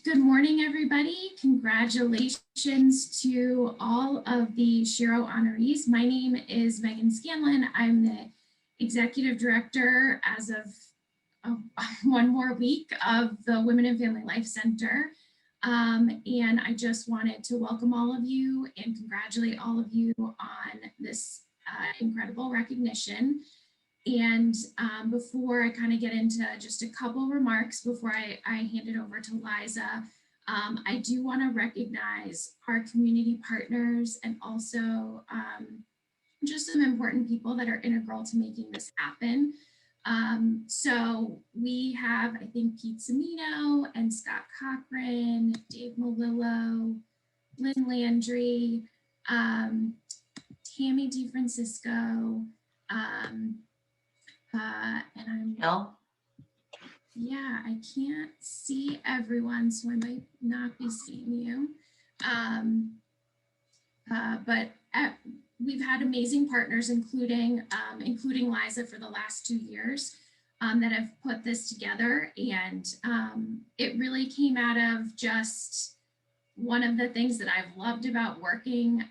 Good morning, everybody. Congratulations to all of the SHEro honorees. My name is Megan Scanlon. I'm the Executive Director as of one more week of the Women and Family Life Center. And I just wanted to welcome all of you and congratulate all of you on this incredible recognition. And before I kind of get into just a couple remarks before I hand it over to Liza, I do want to recognize our community partners and also just some important people that are integral to making this happen. So we have, I think, Pete Semino and Scott Cochran, Dave Malillo, Lynn Landry, Tammy DeFrancisco, and yeah, I can't see everyone, so I might not be seeing you. But we've had amazing partners, including Liza for the last 2 years that have put this together. And it really came out of just one of the things that I've loved about working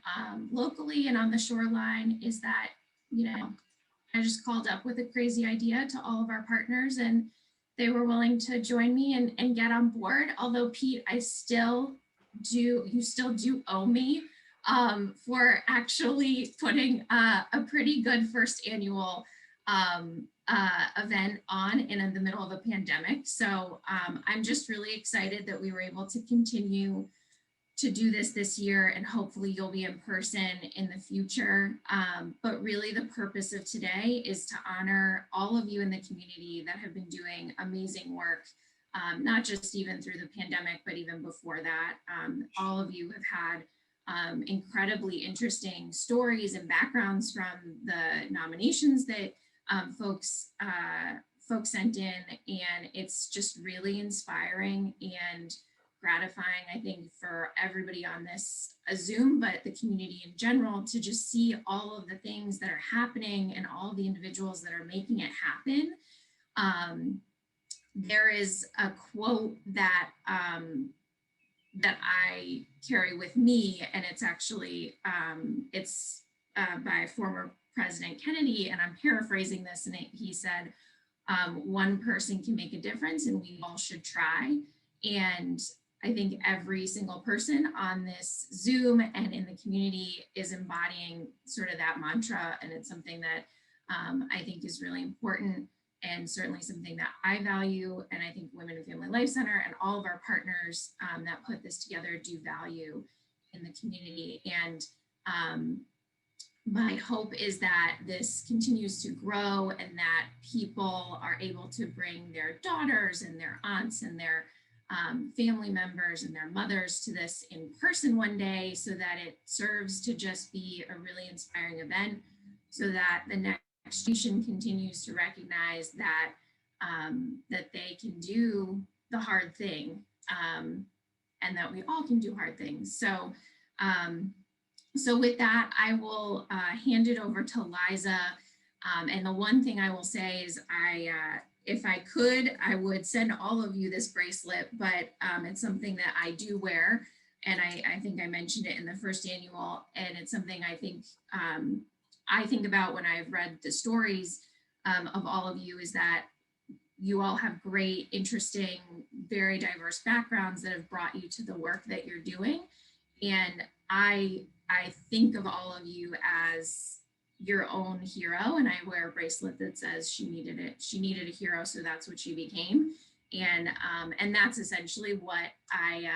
locally and on the Shoreline is that, you know, I just called up with a crazy idea to all of our partners and they were willing to join me and get on board. Although Pete, you still do owe me for actually putting a pretty good first annual event on in the middle of a pandemic. So I'm just really excited that we were able to continue to do this year, and hopefully you'll be in person in the future. But really the purpose of today is to honor all of you in the community that have been doing amazing work, not just even through the pandemic, but even before that. All of you have had incredibly interesting stories and backgrounds from the nominations that folks sent in, and it's just really inspiring and gratifying, I think, for everybody on this Zoom, but the community in general, to just see all of the things that are happening and all the individuals that are making it happen. There is a quote that that I carry with me, and it's actually by former President Kennedy, and I'm paraphrasing this, and he said, "One person can make a difference, and we all should try." And I think every single person on this Zoom and in the community is embodying sort of that mantra. And it's something that I think is really important and certainly something that I value. And I think Women and Family Life Center and all of our partners that put this together do value in the community. And my hope is that this continues to grow and that people are able to bring their daughters and their aunts and their family members and their mothers to this in person one day, so that it serves to just be a really inspiring event, so that the next generation continues to recognize that that they can do the hard thing, and that we all can do hard things. So so with that, I will hand it over to Liza. And the one thing I will say is if I could, I would send all of you this bracelet, but it's something that I do wear. And I think I mentioned it in the first annual, and it's something I think about when I've read the stories of all of you, is that you all have great, interesting, very diverse backgrounds that have brought you to the work that you're doing. And I think of all of you as your own hero, and I wear a bracelet that says she needed a hero, so that's what she became. And that's essentially what I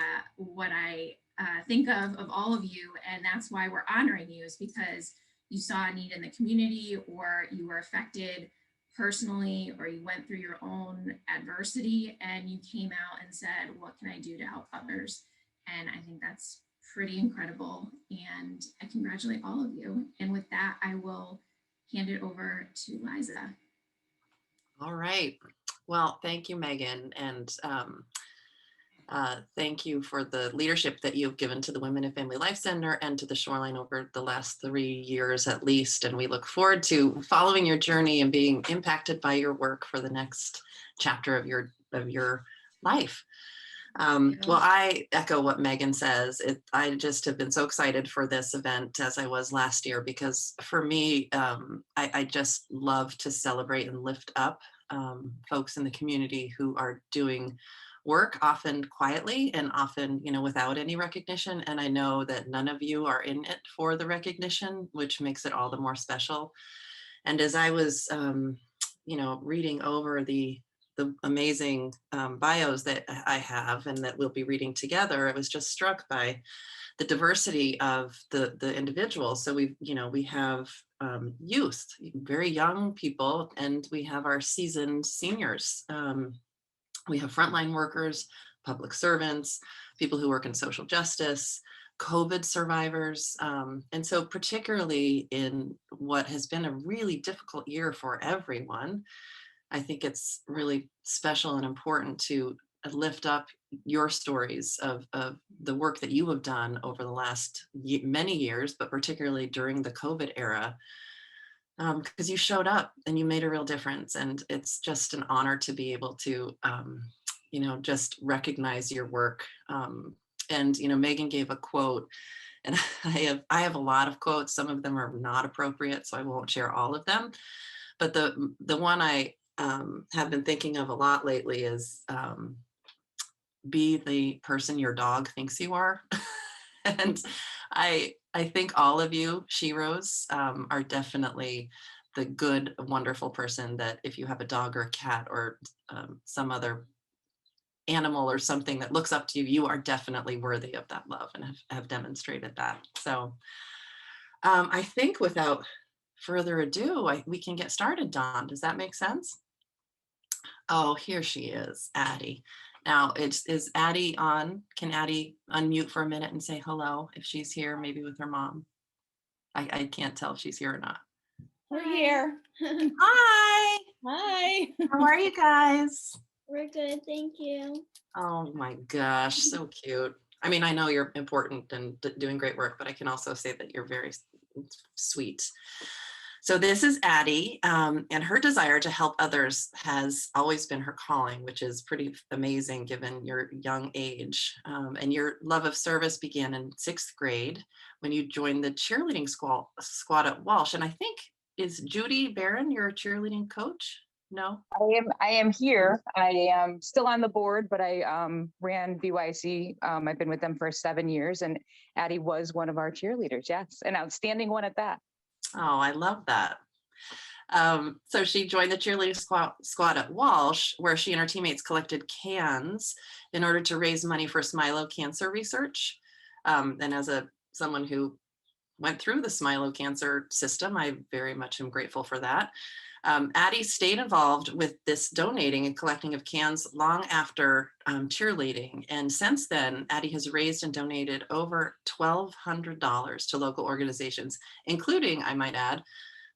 think of all of you, and that's why we're honoring you, is because you saw a need in the community, or you were affected personally, or you went through your own adversity and you came out and said, what can I do to help others? And I think that's pretty incredible, and I congratulate all of you. And with that, I will hand it over to Liza. All right. Well, thank you, Megan. And thank you for the leadership that you've given to the Women and Family Life Center and to the Shoreline over the last 3 years at least. And we look forward to following your journey and being impacted by your work for the next chapter of your life. Well, I echo what Megan says. I just have been so excited for this event as I was last year, because for me, I just love to celebrate and lift up folks in the community who are doing work, often quietly and often, without any recognition. And I know that none of you are in it for the recognition, which makes it all the more special. And as I was, reading over the amazing bios that I have and that we'll be reading together, I was just struck by the diversity of the individuals. So we have youth, very young people, and we have our seasoned seniors. We have frontline workers, public servants, people who work in social justice, COVID survivors. And so particularly in what has been a really difficult year for everyone, I think it's really special and important to lift up your stories of the work that you have done over the last many years, but particularly during the COVID era, because you showed up and you made a real difference. And it's just an honor to be able to, just recognize your work. And Megan gave a quote, and I have a lot of quotes. Some of them are not appropriate, so I won't share all of them. But the one I have been thinking of a lot lately is be the person your dog thinks you are. And I think all of you SHEros are definitely the good, wonderful person that if you have a dog or a cat or some other animal or something that looks up to you, you are definitely worthy of that love and have demonstrated that. So I think without further ado, we can get started, Dawn. Does that make sense? Oh, here she is, Addie. Now, is Addie on? Can Addie unmute for a minute and say hello if she's here, maybe with her mom? I can't tell if she's here or not. We're here. Hi. Hi. How are you guys? We're good, thank you. Oh my gosh, so cute. I mean, I know you're important and doing great work, but I can also say that you're very sweet. So this is Addie, and her desire to help others has always been her calling, which is pretty amazing given your young age. And your love of service began in 6th grade when you joined the cheerleading squad at Walsh. And I think, is Judy Barron your cheerleading coach? No? I am here. I am still on the board, but I ran BYC. I've been with them for 7 years, and Addie was one of our cheerleaders. Yes, an outstanding one at that. Oh, I love that. So she joined the cheerleading squad at Walsh, where she and her teammates collected cans in order to raise money for Smilo cancer research. And as someone who went through the Smilo cancer system, I very much am grateful for that. Addie stayed involved with this donating and collecting of cans long after cheerleading. And since then, Addie has raised and donated over $1,200 to local organizations, including, I might add,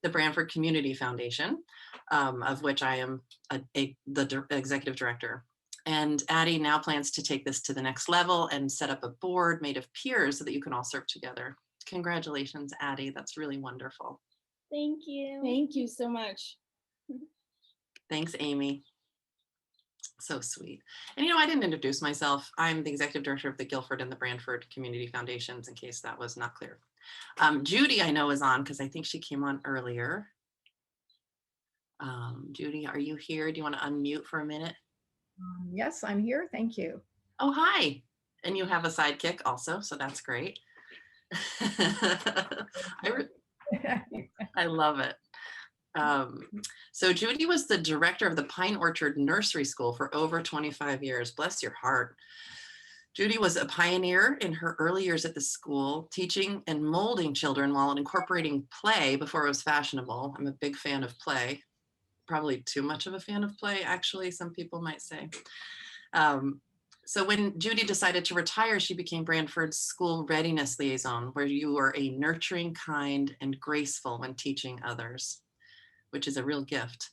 the Branford Community Foundation, of which I am the executive director. And Addie now plans to take this to the next level and set up a board made of peers so that you can all serve together. Congratulations, Addie. That's really wonderful. Thank you. Thank you so much. Thanks, Amy. So sweet. And I didn't introduce myself. I'm the executive director of the Guilford and the Branford Community Foundations, in case that was not clear. Judy, I know, is on because I think she came on earlier. Judy, are you here? Do you want to unmute for a minute? Yes, I'm here. Thank you. Oh, hi. And you have a sidekick also, so that's great. I love it. So Judy was the director of the Pine Orchard Nursery School for over 25 years. Bless your heart. Judy was a pioneer in her early years at the school, teaching and molding children while incorporating play before it was fashionable. I'm a big fan of play, probably too much of a fan of play, actually, some people might say. So when Judy decided to retire, she became Branford's school readiness liaison, where you were a nurturing, kind, and graceful when teaching others, which is a real gift.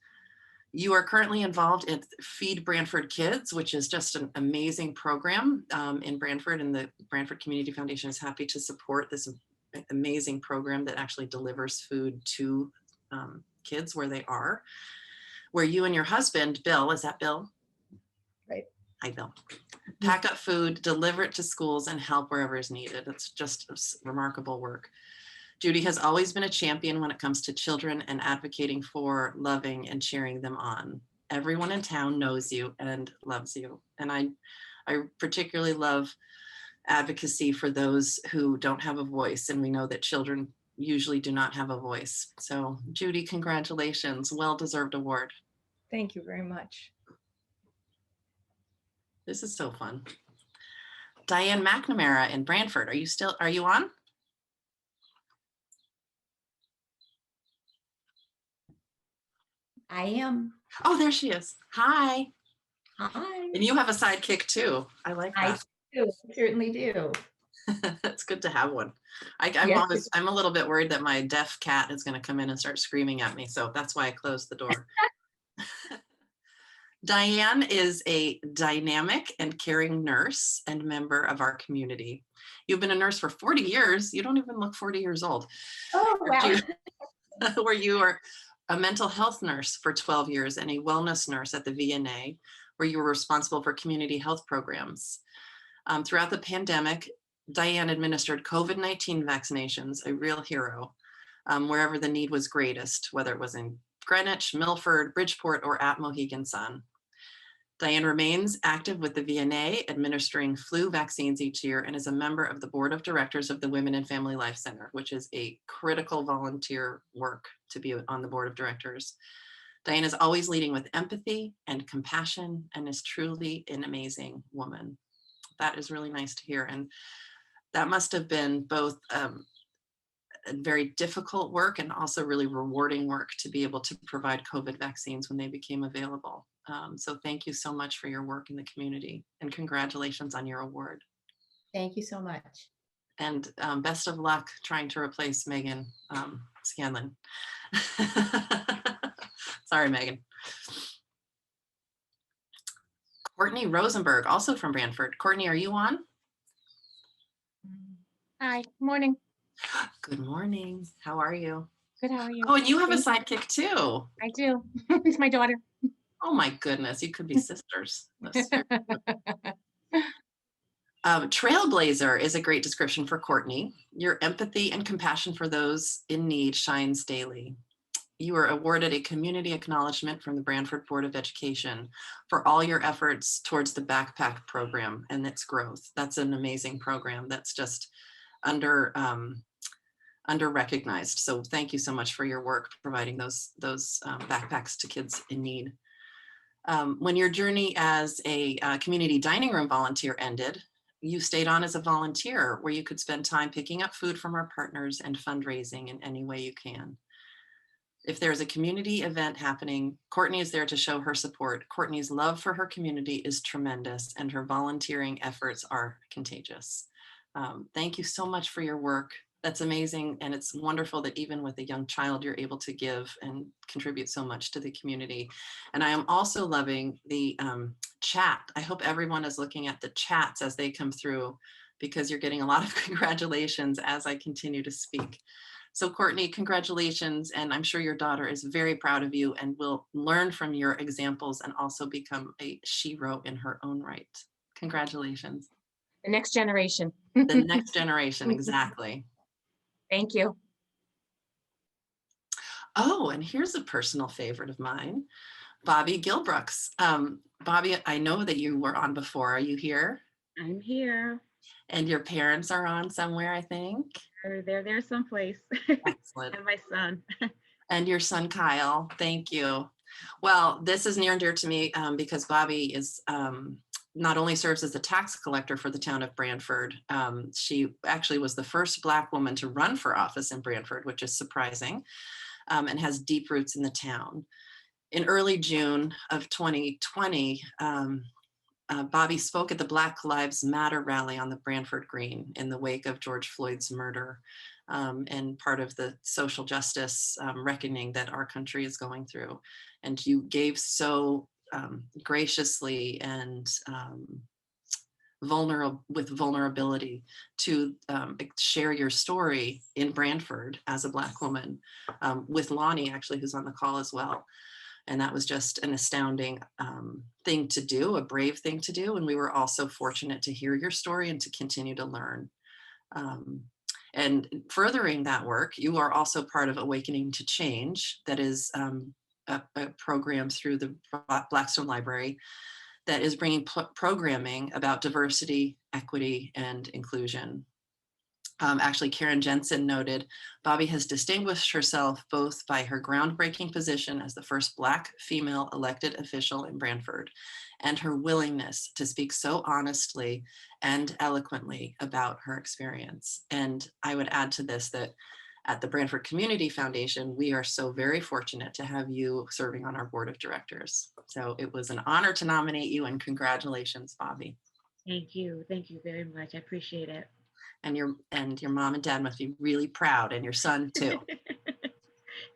You are currently involved in Feed Branford Kids, which is just an amazing program in Branford, and the Branford Community Foundation is happy to support this amazing program that actually delivers food to kids where they are, where you and your husband, Bill, is that Bill? Right. I know. Pack up food, deliver it to schools, and help wherever is needed. It's just remarkable work. Judy has always been a champion when it comes to children and advocating for, loving, and cheering them on. Everyone in town knows you and loves you. And I particularly love advocacy for those who don't have a voice. And we know that children usually do not have a voice. So Judy, congratulations, well-deserved award. Thank you very much. This is so fun. Diane McNamara in Branford, are you on? I am. Oh, there she is. Hi. Hi. And you have a sidekick too. I like I that. do, certainly do. That's good to have one. Yes. I'm a little bit worried that my deaf cat is going to come in and start screaming at me. So that's why I closed the door. Diane is a dynamic and caring nurse and member of our community. You've been a nurse for 40 years. You don't even look 40 years old. Oh, wow. Where you are a mental health nurse for 12 years and a wellness nurse at the VNA, where you were responsible for community health programs. Throughout the pandemic, Diane administered COVID-19 vaccinations, a real hero, wherever the need was greatest, whether it was in Greenwich, Milford, Bridgeport, or at Mohegan Sun. Diane remains active with the VNA, administering flu vaccines each year, and is a member of the board of directors of the Women and Family Life Center, which is a critical volunteer work to be on the board of directors. Diane is always leading with empathy and compassion and is truly an amazing woman. That is really nice to hear. And that must have been both a very difficult work and also really rewarding work to be able to provide COVID vaccines when they became available. So thank you so much for your work in the community, and congratulations on your award. Thank you so much. And best of luck trying to replace Megan Scanlon. Sorry, Megan. Courtney Rosenberg, also from Branford. Courtney, are you on? Hi, good morning. Good morning. How are you? Good, how are you? Oh, and you have a sidekick too. I do. It's my daughter. Oh my goodness, you could be sisters. Trailblazer is a great description for Courtney. Your empathy and compassion for those in need shines daily. You were awarded a community acknowledgement from the Branford Board of Education for all your efforts towards the backpack program and its growth. That's an amazing program that's just under-recognized. So thank you so much for your work providing those backpacks to kids in need. When your journey as a community dining room volunteer ended, you stayed on as a volunteer where you could spend time picking up food from our partners and fundraising in any way you can. If there's a community event happening, Courtney is there to show her support. Courtney's love for her community is tremendous and her volunteering efforts are contagious. Thank you so much for your work. That's amazing. And it's wonderful that even with a young child, you're able to give and contribute so much to the community. And I am also loving the chat. I hope everyone is looking at the chats as they come through, because you're getting a lot of congratulations as I continue to speak. So Courtney, congratulations. And I'm sure your daughter is very proud of you and will learn from your examples and also become a SHEro in her own right. Congratulations. The next generation. The next generation, exactly. Thank you. Oh, and here's a personal favorite of mine, Bobby Gilbrooks. Bobby, I know that you were on before. Are you here? I'm here. And your parents are on somewhere, I think. They're there someplace. Excellent. And my son. And your son, Kyle. Thank you. Well, this is near and dear to me because Bobby is not only serves as the tax collector for the town of Branford. She actually was the first Black woman to run for office in Branford, which is surprising, and has deep roots in the town. In early June of 2020, Bobby spoke at the Black Lives Matter rally on the Branford Green in the wake of George Floyd's murder, and part of the social justice reckoning that our country is going through. And you gave so graciously and with vulnerability to share your story in Branford as a Black woman, with Lonnie, actually, who's on the call as well. And that was just an astounding thing to do, a brave thing to do. And we were also fortunate to hear your story and to continue to learn. And furthering that work, you are also part of Awakening to Change, that is a program through the Blackstone Library that is bringing programming about diversity, equity, and inclusion. Actually, Karen Jensen noted, Bobby has distinguished herself both by her groundbreaking position as the first Black female elected official in Branford and her willingness to speak so honestly and eloquently about her experience. And I would add to this that at the Branford Community Foundation, we are so very fortunate to have you serving on our board of directors. So it was an honor to nominate you, and congratulations, Bobby. Thank you. Thank you very much. I appreciate it. And your mom and dad must be really proud, and your son too.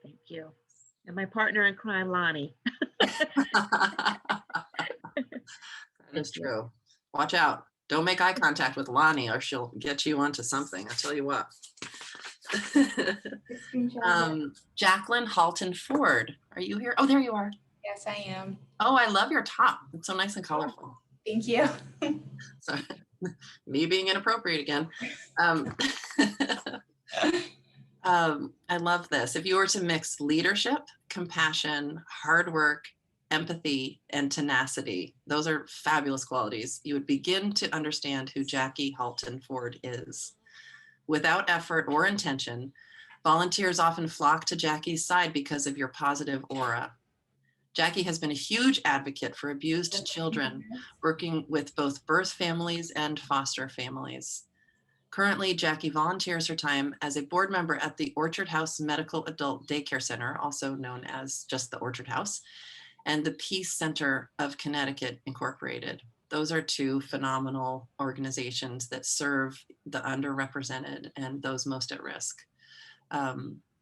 Thank you. And my partner in crime, Lonnie. That is true. Watch out. Don't make eye contact with Lonnie or she'll get you onto something. I'll tell you what. Jacqueline Halton Ford, are you here? Oh, there you are. Yes, I am. Oh, I love your top. It's so nice and colorful. Thank you. So, me being inappropriate again. I love this. If you were to mix leadership, compassion, hard work, empathy, and tenacity, those are fabulous qualities, you would begin to understand who Jackie Halton Ford is. Without effort or intention, volunteers often flock to Jackie's side because of your positive aura. Jackie has been a huge advocate for abused children, working with both birth families and foster families. Currently, Jackie volunteers her time as a board member at the Orchard House Medical Adult Daycare Center, also known as just the Orchard House, and the Peace Center of Connecticut Incorporated. Those are two phenomenal organizations that serve the underrepresented and those most at risk.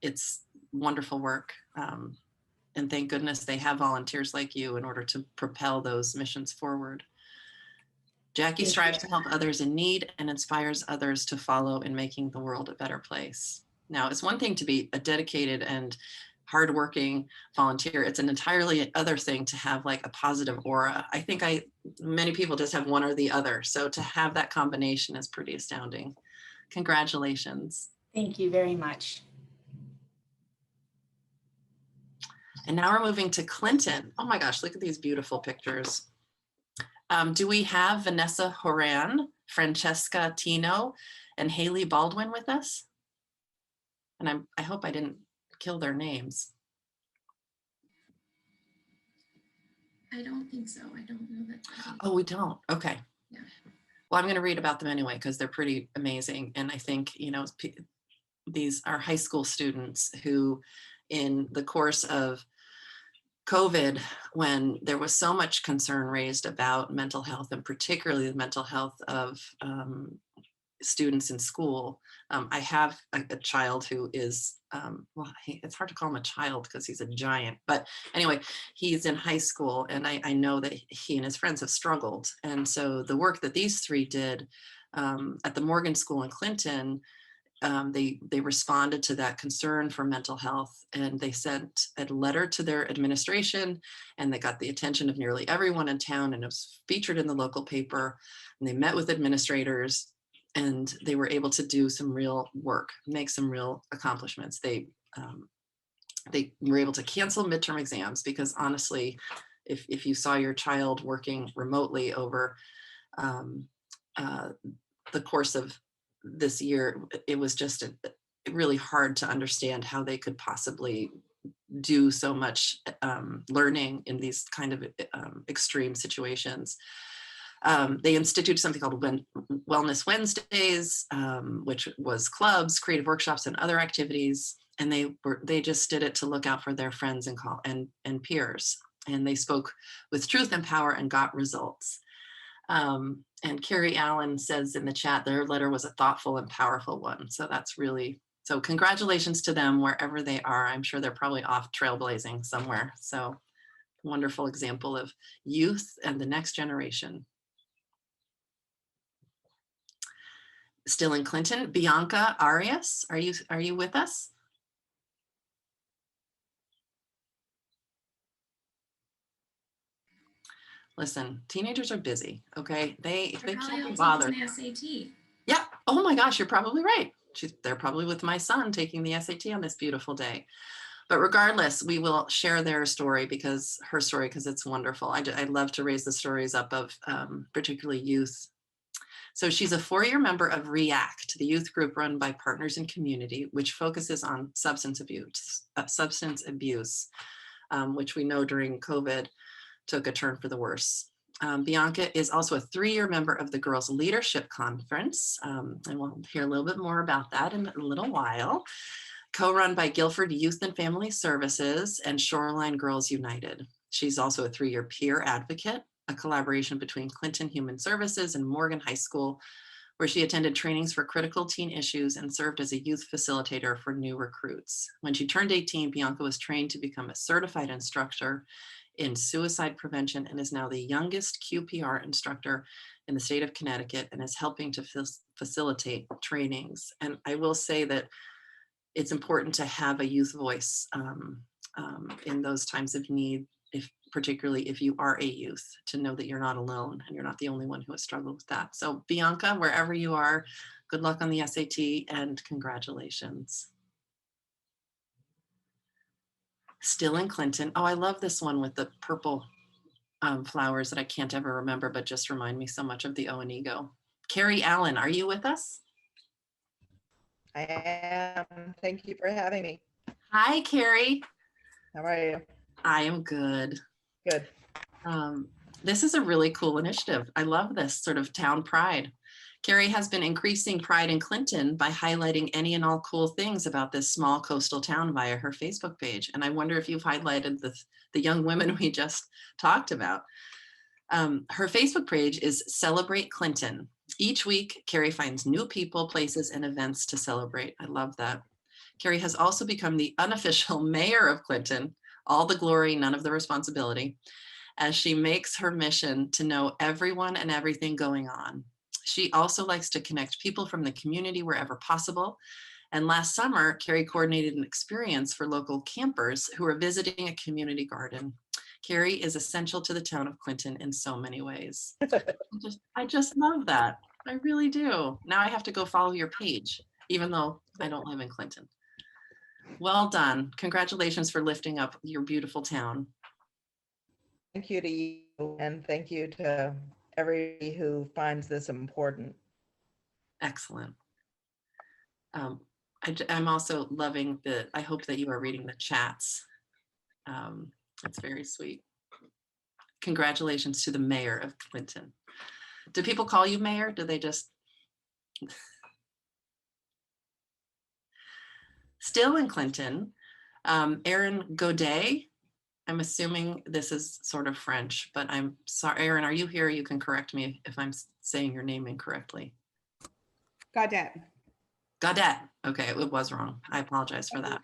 It's wonderful work. And thank goodness they have volunteers like you in order to propel those missions forward. Jackie strives to help others in need and inspires others to follow in making the world a better place. Now, it's one thing to be a dedicated and hardworking volunteer. It's an entirely other thing to have like a positive aura. I think many people just have one or the other. So to have that combination is pretty astounding. Congratulations. Thank you very much. And now we're moving to Clinton. Oh my gosh, look at these beautiful pictures. Do we have Vanessa Horan, Francesca Tino, and Haley Baldwin with us? And I hope I didn't kill their names. I don't think so. I don't know that. Oh, we don't. Okay. Yeah. Well, I'm going to read about them anyway, because they're pretty amazing. And I think, you know, these are high school students who, in the course of COVID, when there was so much concern raised about mental health, and particularly the mental health of students in school. I have a child who is, well, it's hard to call him a child because he's a giant, but anyway, he's in high school, and I know that he and his friends have struggled. And so the work that these three did at the Morgan School in Clinton, they responded to that concern for mental health, and they sent a letter to their administration, and they got the attention of nearly everyone in town, and it was featured in the local paper, and they met with administrators, and they were able to do some real work, make some real accomplishments. They were able to cancel midterm exams because honestly, if you saw your child working remotely over the course of this year, it was just really hard to understand how they could possibly do so much learning in these kind of extreme situations. They instituted something called Wellness Wednesdays, which was clubs, creative workshops, and other activities. And they just did it to look out for their friends and peers. And they spoke with truth and power and got results. And Carrie Allen says in the chat, their letter was a thoughtful and powerful one. So that's really, so congratulations to them wherever they are. I'm sure they're probably off trailblazing somewhere. So wonderful example of youth and the next generation. Still in Clinton, Bianca Arias, are you with us? Listen, teenagers are busy, okay? They They're probably can't be all bothered. taking the SAT. Yeah. Oh my gosh, you're probably right. They're probably with my son taking the SAT on this beautiful day. But regardless, we will share her story because it's wonderful. I love to raise the stories up of particularly youth. So she's a 4-year member of REACT, the youth group run by Partners in Community, which focuses on substance abuse, which we know during COVID took a turn for the worse. Bianca is also a 3-year member of the Girls Leadership Conference, and we'll hear a little bit more about that in a little while. Co-run by Guilford Youth and Family Services and Shoreline Girls United. She's also a 3-year peer advocate, a collaboration between Clinton Human Services and Morgan High School, where she attended trainings for critical teen issues and served as a youth facilitator for new recruits. When she turned 18, Bianca was trained to become a certified instructor in suicide prevention and is now the youngest QPR instructor in the state of Connecticut and is helping to facilitate trainings. And I will say that it's important to have a youth voice in those times of need, particularly if you are a youth, to know that you're not alone and you're not the only one who has struggled with that. So Bianca, wherever you are, good luck on the SAT and congratulations. Still in Clinton. Oh, I love this one with the purple flowers that I can't ever remember, but just remind me so much of the O and Ego. Carrie Allen, are you with us? I am. Thank you for having me. Hi, Carrie. How are you? I am good. Good. This is a really cool initiative. I love this sort of town pride. Carrie has been increasing pride in Clinton by highlighting any and all cool things about this small coastal town via her Facebook page. And I wonder if you've highlighted the young women we just talked about. Her Facebook page is Celebrate Clinton. Each week, Carrie finds new people, places, and events to celebrate. I love that. Carrie has also become the unofficial mayor of Clinton, all the glory, none of the responsibility, as she makes her mission to know everyone and everything going on. She also likes to connect people from the community wherever possible. And last summer, Carrie coordinated an experience for local campers who are visiting a community garden. Carrie is essential to the town of Clinton in so many ways. I just love that. I really do. Now I have to go follow your page, even though I don't live in Clinton. Well done. Congratulations for lifting up your beautiful town. Thank you to you, and thank you to everybody who finds this important. Excellent. I'm also loving I hope that you are reading the chats. It's very sweet. Congratulations to the mayor of Clinton. Do people call you mayor? Do they just? Still in Clinton, Erin Godet. I'm assuming this is sort of French, but I'm sorry. Erin, are you here? You can correct me if I'm saying your name incorrectly. Godet. Godet. Okay, it was wrong. I apologize for that.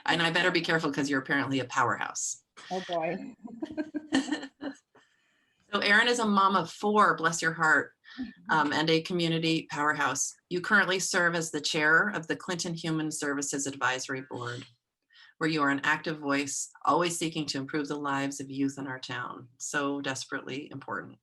And I better be careful because you're apparently a powerhouse. Oh boy. So Erin is a mom of 4, bless your heart, and a community powerhouse. You currently serve as the chair of the Clinton Human Services Advisory Board, where you are an active voice, always seeking to improve the lives of youth in our town. So desperately important.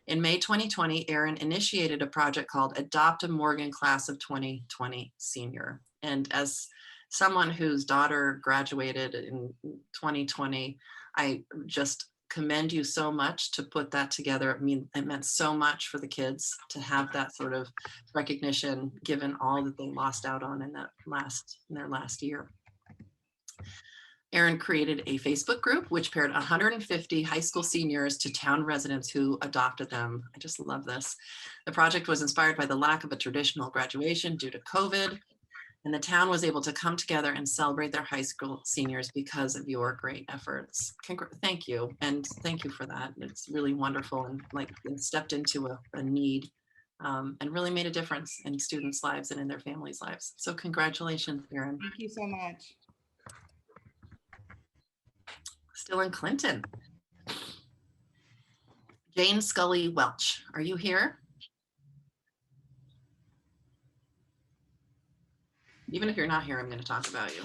In May 2020, Erin initiated a project called Adopt a Morgan Class of 2020 Senior. And as someone whose daughter graduated in 2020, I just commend you so much to put that together. I mean, it meant so much for the kids to have that sort of recognition, given all that they lost out on in their last year. Erin created a Facebook group which paired 150 high school seniors to town residents who adopted them. I just love this. The project was inspired by the lack of a traditional graduation due to COVID, and the town was able to come together and celebrate their high school seniors because of your great efforts. Thank you, and thank you for that. It's really wonderful, and it stepped into a need and really made a difference in students' lives and in their families' lives. So congratulations, Erin. Thank you so much. Still in Clinton. Jane Scully Welch, are you here? Even if you're not here, I'm going to talk about you.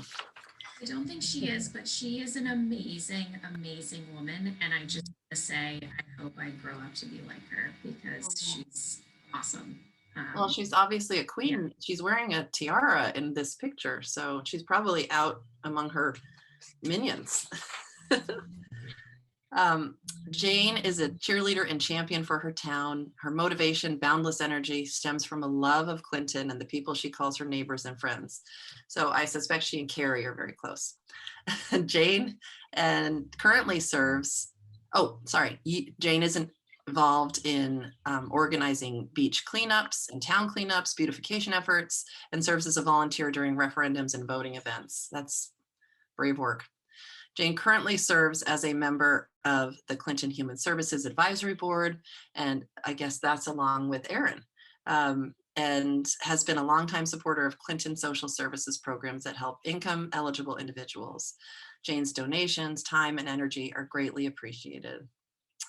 I don't think she is, but she is an amazing, amazing woman. And I just want to say, I hope I grow up to be like her because she's awesome. Well, she's obviously a queen. She's wearing a tiara in this picture, so she's probably out among her minions. Jane is a cheerleader and champion for her town. Her motivation, boundless energy stems from a love of Clinton and the people she calls her neighbors and friends. So I suspect she and Carrie are very close. Jane and currently serves, Jane isn't involved in organizing beach cleanups and town cleanups, beautification efforts, and serves as a volunteer during referendums and voting events. That's brave work. Jane currently serves as a member of the Clinton Human Services Advisory Board, and I guess that's along with Erin, and has been a longtime supporter of Clinton Social Services programs that help income-eligible individuals. Jane's donations, time, and energy are greatly appreciated.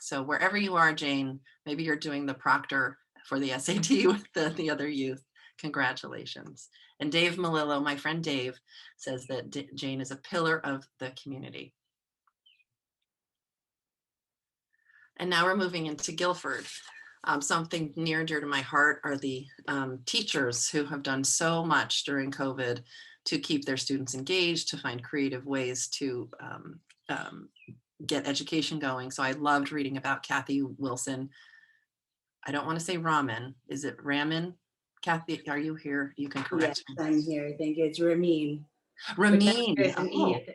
So wherever you are, Jane, maybe you're doing the proctor for the SAT with the other youth. Congratulations. And Dave Malillo, my friend Dave, says that Jane is a pillar of the community. And now we're moving into Guilford. Something near and dear to my heart are the teachers who have done so much during COVID to keep their students engaged, to find creative ways to get education going. So I loved reading about Kathy Wilson. I don't want to say ramen. Is it ramen? Kathy, are you here? You can correct me. Yes, I'm here. I think it's Ramin. Ramin. There's an E.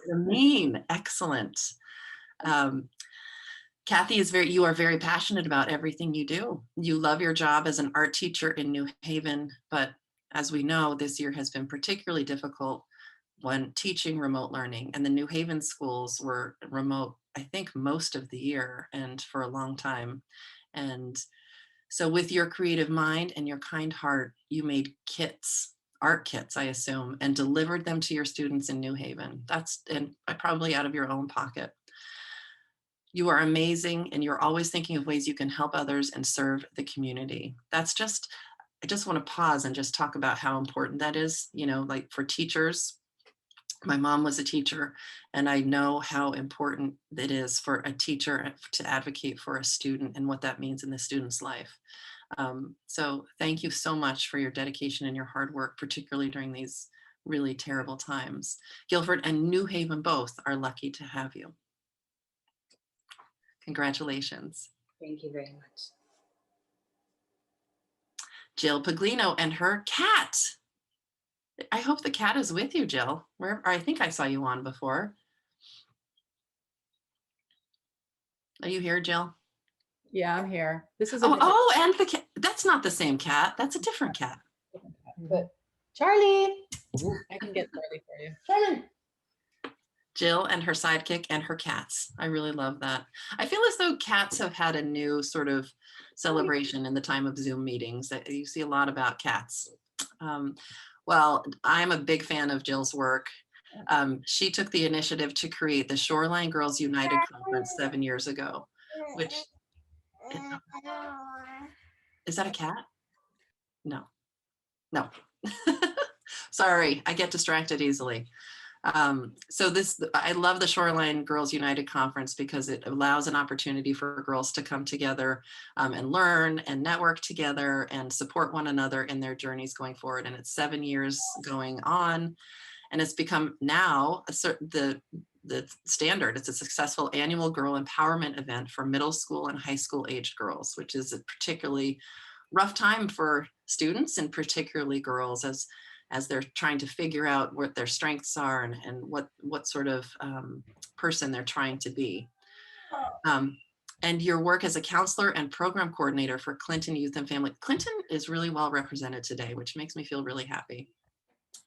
Ramin. Excellent. Kathy you are very passionate about everything you do. You love your job as an art teacher in New Haven, but as we know, this year has been particularly difficult when teaching remote learning, and the New Haven schools were remote, I think, most of the year and for a long time. And so with your creative mind and your kind heart, you made kits, art kits, I assume, and delivered them to your students in New Haven. And probably out of your own pocket. You are amazing, and you're always thinking of ways you can help others and serve the community. I just want to pause and just talk about how important that is, like for teachers. My mom was a teacher, and I know how important it is for a teacher to advocate for a student and what that means in the student's life. So thank you so much for your dedication and your hard work, particularly during these really terrible times. Guilford and New Haven both are lucky to have you. Congratulations. Thank you very much. Jill Paglino and her cat. I hope the cat is with you, Jill. I think I saw you on before. Are you here, Jill? Yeah, I'm here. This is and the cat. That's not the same cat. That's a different cat. But Charlie, I can get Charlie for you. Charlie. Jill and her sidekick and her cats. I really love that. I feel as though cats have had a new sort of celebration in the time of Zoom meetings. You see a lot about cats. Well, I'm a big fan of Jill's work. She took the initiative to create the Shoreline Girls United Conference 7 years ago, which is that a cat? No. Sorry, I get distracted easily. I love the Shoreline Girls United Conference because it allows an opportunity for girls to come together and learn and network together and support one another in their journeys going forward. And it's 7 years going on, and it's become now the standard. It's a successful annual girl empowerment event for middle school and high school aged girls, which is a particularly rough time for students and particularly girls as they're trying to figure out what their strengths are and what sort of person they're trying to be. And your work as a counselor and program coordinator for Clinton Youth and Family. Clinton is really well represented today, which makes me feel really happy.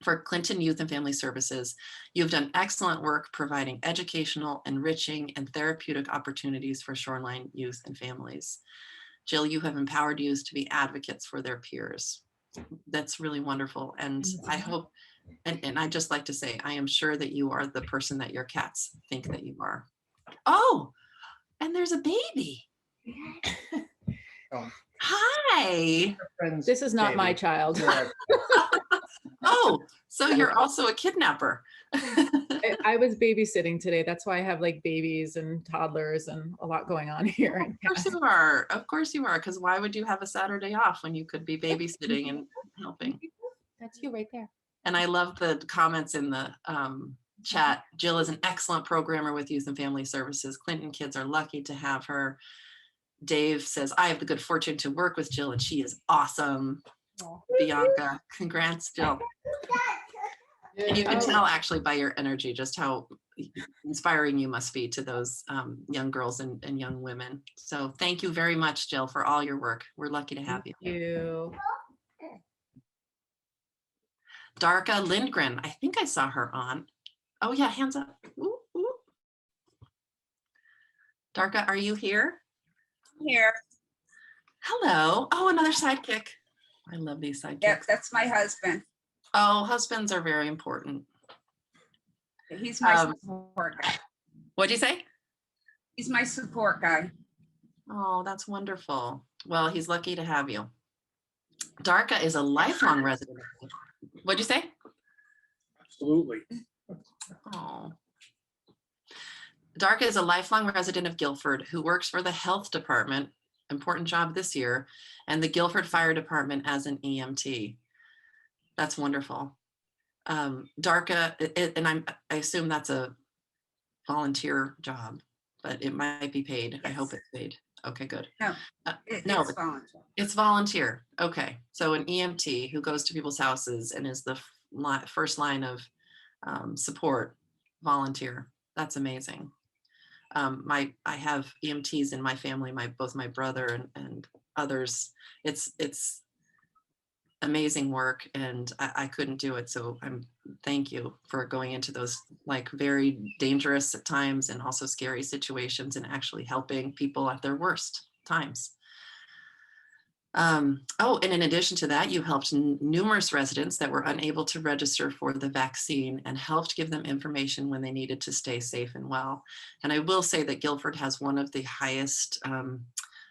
For Clinton Youth and Family Services, you've done excellent work providing educational, enriching, and therapeutic opportunities for Shoreline youth and families. Jill, you have empowered youth to be advocates for their peers. That's really wonderful. And I hope, and I'd just like to say, I am sure that you are the person that your cats think that you are. Oh, and there's a baby. Oh. Hi. This is not my child. Oh, so you're also a kidnapper. I was babysitting today. That's why I have like babies and toddlers and a lot going on here. Of course you are. Of course you are. Because why would you have a Saturday off when you could be babysitting and helping? That's you right there. And I love the comments in the chat. Jill is an excellent programmer with Youth and Family Services. Clinton kids are lucky to have her. Dave says, I have the good fortune to work with Jill and she is awesome. Aw. Bianca, congrats, Jill. And you can tell actually by your energy just how inspiring you must be to those young girls and young women. So thank you very much, Jill, for all your work. We're lucky to have you. Thank you. Darka Lindgren, I think I saw her on. Oh yeah, hands up. Ooh, ooh. Darka, are you here? I'm here. Hello. Oh, another sidekick. I love these sidekicks. Yep, that's my husband. Oh, husbands are very important. He's my support guy. What'd you say? He's my support guy. Oh, that's wonderful. Well, he's lucky to have you. Darka is a lifelong resident. What'd you say? Absolutely. Oh. Darka is a lifelong resident of Guilford who works for the health department, important job this year, and the Guilford Fire Department as an EMT. That's wonderful. Darka, and I assume that's a volunteer job, but it might be paid. Yes. I hope it's paid. Okay, good. No, no, it's volunteer. It's volunteer. Okay, so an EMT who goes to people's houses and is the first line of support, volunteer. That's amazing. I have EMTs in my family, both my brother and others. It's amazing work, and I couldn't do it. So thank you for going into those like very dangerous at times and also scary situations and actually helping people at their worst times. Oh, and in addition to that, you helped numerous residents that were unable to register for the vaccine and helped give them information when they needed to stay safe and well. And I will say that Guilford has one of the highest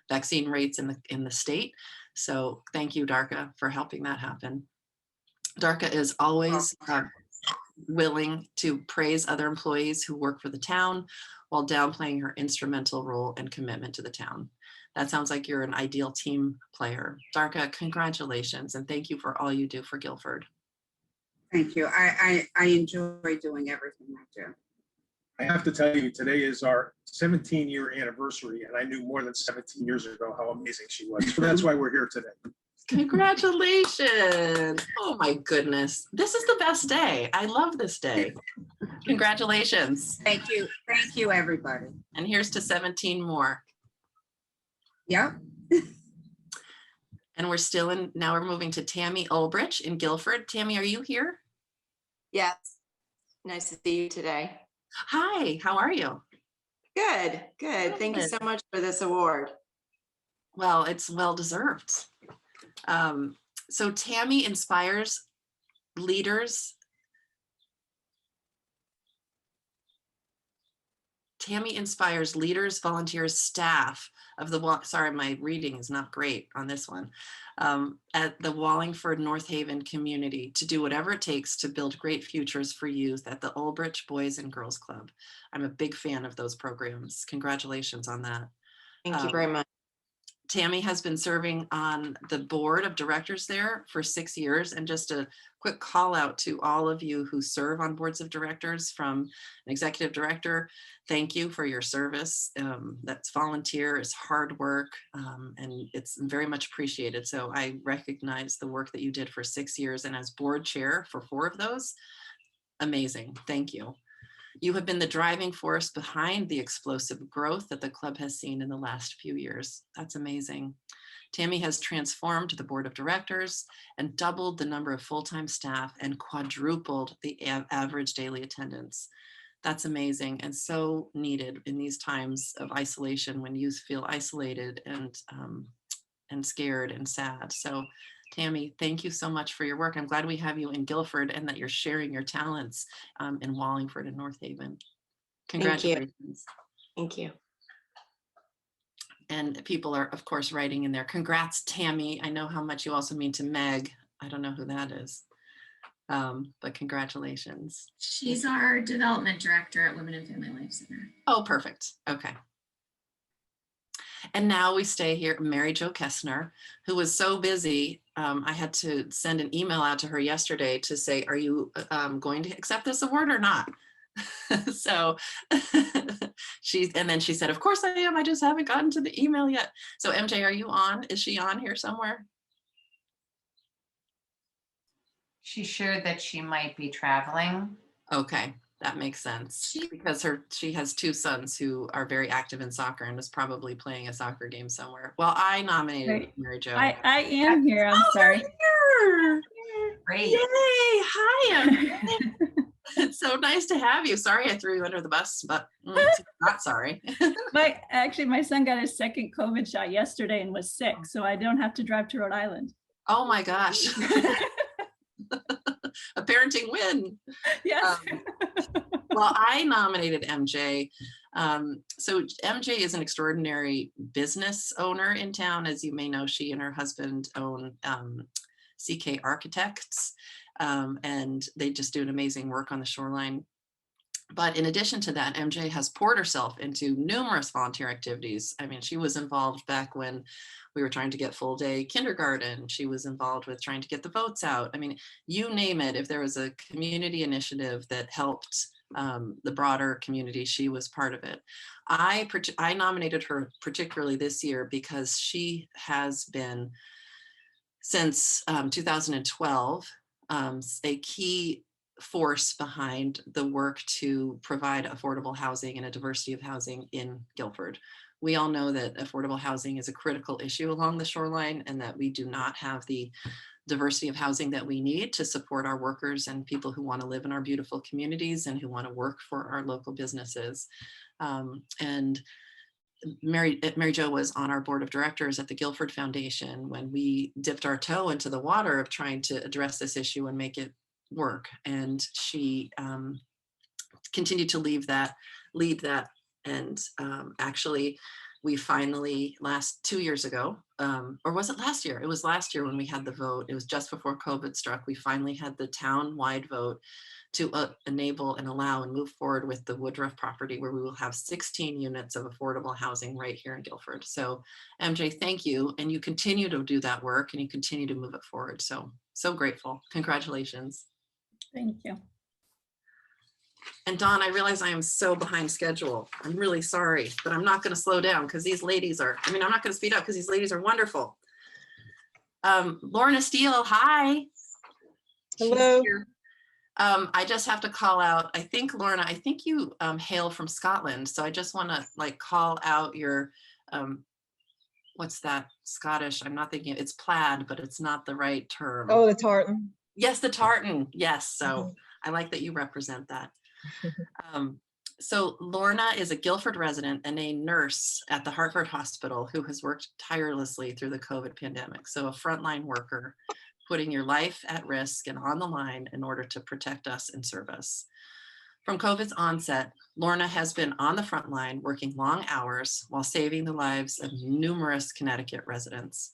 vaccine rates in the state. So thank you, Darka, for helping that happen. Darka is always willing to praise other employees who work for the town while downplaying her instrumental role and commitment to the town. That sounds like you're an ideal team player. Darka, congratulations, and thank you for all you do for Guilford. Thank you. I enjoy doing everything I do. I have to tell you, today is our 17-year anniversary, and I knew more than 17 years ago how amazing she was. So that's why we're here today. Congratulations. Oh my goodness. This is the best day. I love this day. Congratulations. Thank you. Thank you, everybody. And here's to 17 more. Yep. And now we're moving to Tammy Ulbrich in Guilford. Tammy, are you here? Yes. Nice to see you today. Hi, how are you? Good, good. Thank you so much for this award. Well, it's well-deserved. So Tammy inspires leaders. Tammy inspires leaders, volunteers, staff of the, sorry, my reading is not great on this one, at the Wallingford North Haven community to do whatever it takes to build great futures for youth at the Ulbrich Boys and Girls Club. I'm a big fan of those programs. Congratulations on that. Thank you very much. Tammy has been serving on the board of directors there for 6 years, and just a quick call out to all of you who serve on boards of directors from an executive director. Thank you for your service. That's volunteer, it's hard work, and it's very much appreciated. So I recognize the work that you did for 6 years, and as board chair for 4 of those, amazing, thank you. You have been the driving force behind the explosive growth that the club has seen in the last few years. That's amazing. Tammy has transformed the board of directors and doubled the number of full-time staff and quadrupled the average daily attendance. That's amazing and so needed in these times of isolation when youth feel isolated and scared and sad. So Tammy, thank you so much for your work. I'm glad we have you in Guilford and that you're sharing your talents in Wallingford and North Haven. Congratulations. Thank you. And people are, of course, writing in there. Congrats, Tammy. I know how much you also mean to Meg. I don't know who that is. But congratulations. She's our development director at Women and Family Life Center. Oh, perfect. Okay. And now we stay here, Mary Jo Kessner, who was so busy. I had to send an email out to her yesterday to say, are you going to accept this award or not? So and then she said, of course I am. I just haven't gotten to the email yet. So MJ, are you on? Is she on here somewhere? She shared that she might be traveling. Okay, that makes sense because she has two sons who are very active in soccer and is probably playing a soccer game somewhere. Well, I nominated Right. Mary Jo. I am here. I'm sorry. You're here. Great. Yay! Hi. It's so nice to have you. Sorry I threw you under the bus, but not sorry. My son got his second COVID shot yesterday and was sick, so I don't have to drive to Rhode Island. Oh my gosh. A parenting win. Yes. Well, I nominated MJ. So MJ is an extraordinary business owner in town. As you may know, she and her husband own CK Architects, and they just do an amazing work on the Shoreline. But in addition to that, MJ has poured herself into numerous volunteer activities. I mean, she was involved back when we were trying to get full day kindergarten. She was involved with trying to get the votes out. I mean, you name it. If there was a community initiative that helped the broader community, she was part of it. I nominated her particularly this year because she has been, since 2012, a key force behind the work to provide affordable housing and a diversity of housing in Guilford. We all know that affordable housing is a critical issue along the shoreline and that we do not have the diversity of housing that we need to support our workers and people who want to live in our beautiful communities and who want to work for our local businesses. And Mary Jo was on our board of directors at the Guilford Foundation when we dipped our toe into the water of trying to address this issue and make it work. And she continued to lead that. And actually, we finally, 2 years ago, or was it last year? It was last year when we had the vote. It was just before COVID struck. We finally had the town-wide vote to enable and allow and move forward with the Woodruff property, where we will have 16 units of affordable housing right here in Guilford. So MJ, thank you. And you continue to do that work and you continue to move it forward. So grateful. Congratulations. Thank you. And Dawn, I realize I am so behind schedule. I'm really sorry, but I'm not going to slow down because these ladies are, I'm not going to speed up because these ladies are wonderful. Lorna Steele, hi. Hello. I just have to call out, I think, Lorna, I think you hail from Scotland. So I just want to call out your, what's that, Scottish? I'm not thinking, it's plaid, but it's not the right term. Oh, the tartan. Yes, the tartan. Yes. So I like that you represent that. So Lorna is a Guilford resident and a nurse at the Hartford Hospital who has worked tirelessly through the COVID pandemic. So a frontline worker, putting your life at risk and on the line in order to protect us and serve us. From COVID's onset, Lorna has been on the front line working long hours while saving the lives of numerous Connecticut residents.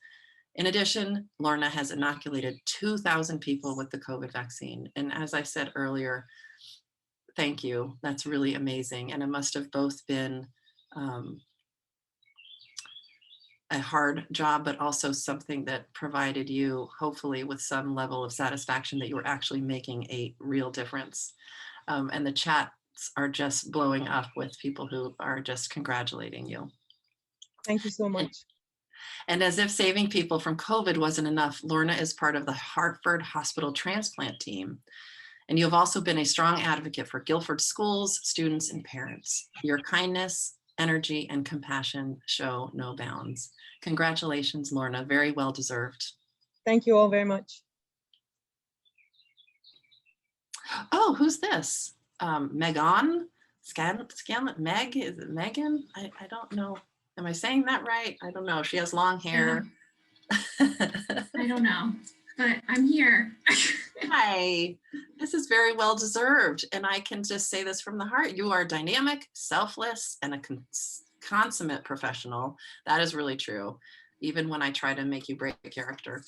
In addition, Lorna has inoculated 2,000 people with the COVID vaccine. And as I said earlier, thank you. That's really amazing. And it must have both been a hard job, but also something that provided you, hopefully, with some level of satisfaction that you were actually making a real difference. And the chats are just blowing up with people who are just congratulating you. Thank you so much. And as if saving people from COVID wasn't enough, Lorna is part of the Hartford Hospital transplant team. And you have also been a strong advocate for Guilford schools, students, and parents. Your kindness, energy, and compassion show no bounds. Congratulations, Lorna, very well deserved. Thank you all very much. Oh, who's this? Megan? Scanlon? Meg? Is it Megan? I don't know. Am I saying that right? I don't know. She has long hair. I don't know, but I'm here. Hi. This is very well deserved. And I can just say this from the heart. You are dynamic, selfless, and a consummate professional. That is really true. Even when I try to make you break character.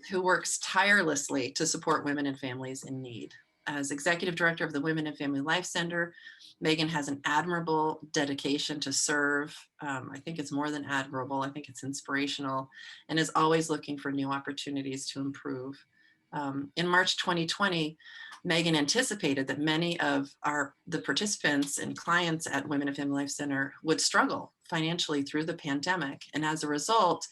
who works tirelessly to support women and families in need. As Executive Director of the Women and Family Life Center, Megan has an admirable dedication to serve. I think it's more than admirable. I think it's inspirational, and is always looking for new opportunities to improve. In March 2020, Megan anticipated that many of the participants and clients at Women and Family Life Center would struggle financially through the pandemic. And as a result,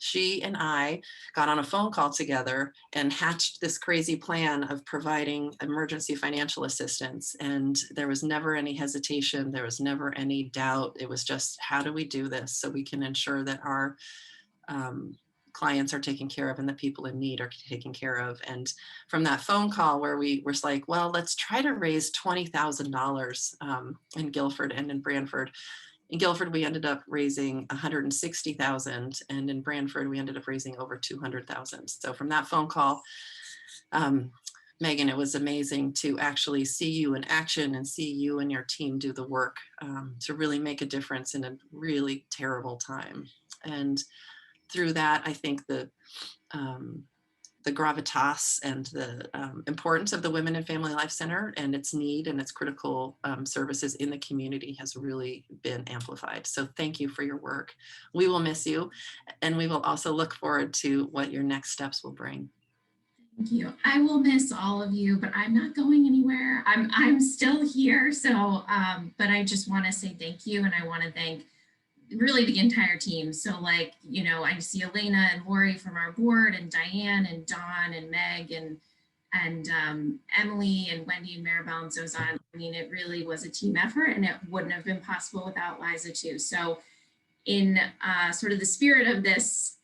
she and I got on a phone call together and hatched this crazy plan of providing emergency financial assistance. And there was never any hesitation. There was never any doubt. It was just, how do we do this so we can ensure that our clients are taken care of and the people in need are taken care of. And from that phone call where we were like, well, let's try to raise $20,000 in Guilford and in Branford. In Guilford, we ended up raising $160,000, and in Branford, we ended up raising over $200,000. So from that phone call, Megan, it was amazing to actually see you in action and see you and your team do the work to really make a difference in a really terrible time. And through that, I think the gravitas and the importance of the Women and Family Life Center and its need and its critical services in the community has really been amplified. So thank you for your work. We will miss you, and we will also look forward to what your next steps will bring. Thank you. I will miss all of you, but I'm not going anywhere. I'm still here. So, but I just want to say thank you, and I want to thank really the entire team. So like, you know, I see Elena and Lori from our board, and Diane and Dawn and Meg and Emily and Wendy and Maribel and Zozan. I mean, it really was a team effort, and it wouldn't have been possible without Liza too. So in sort of the spirit of this,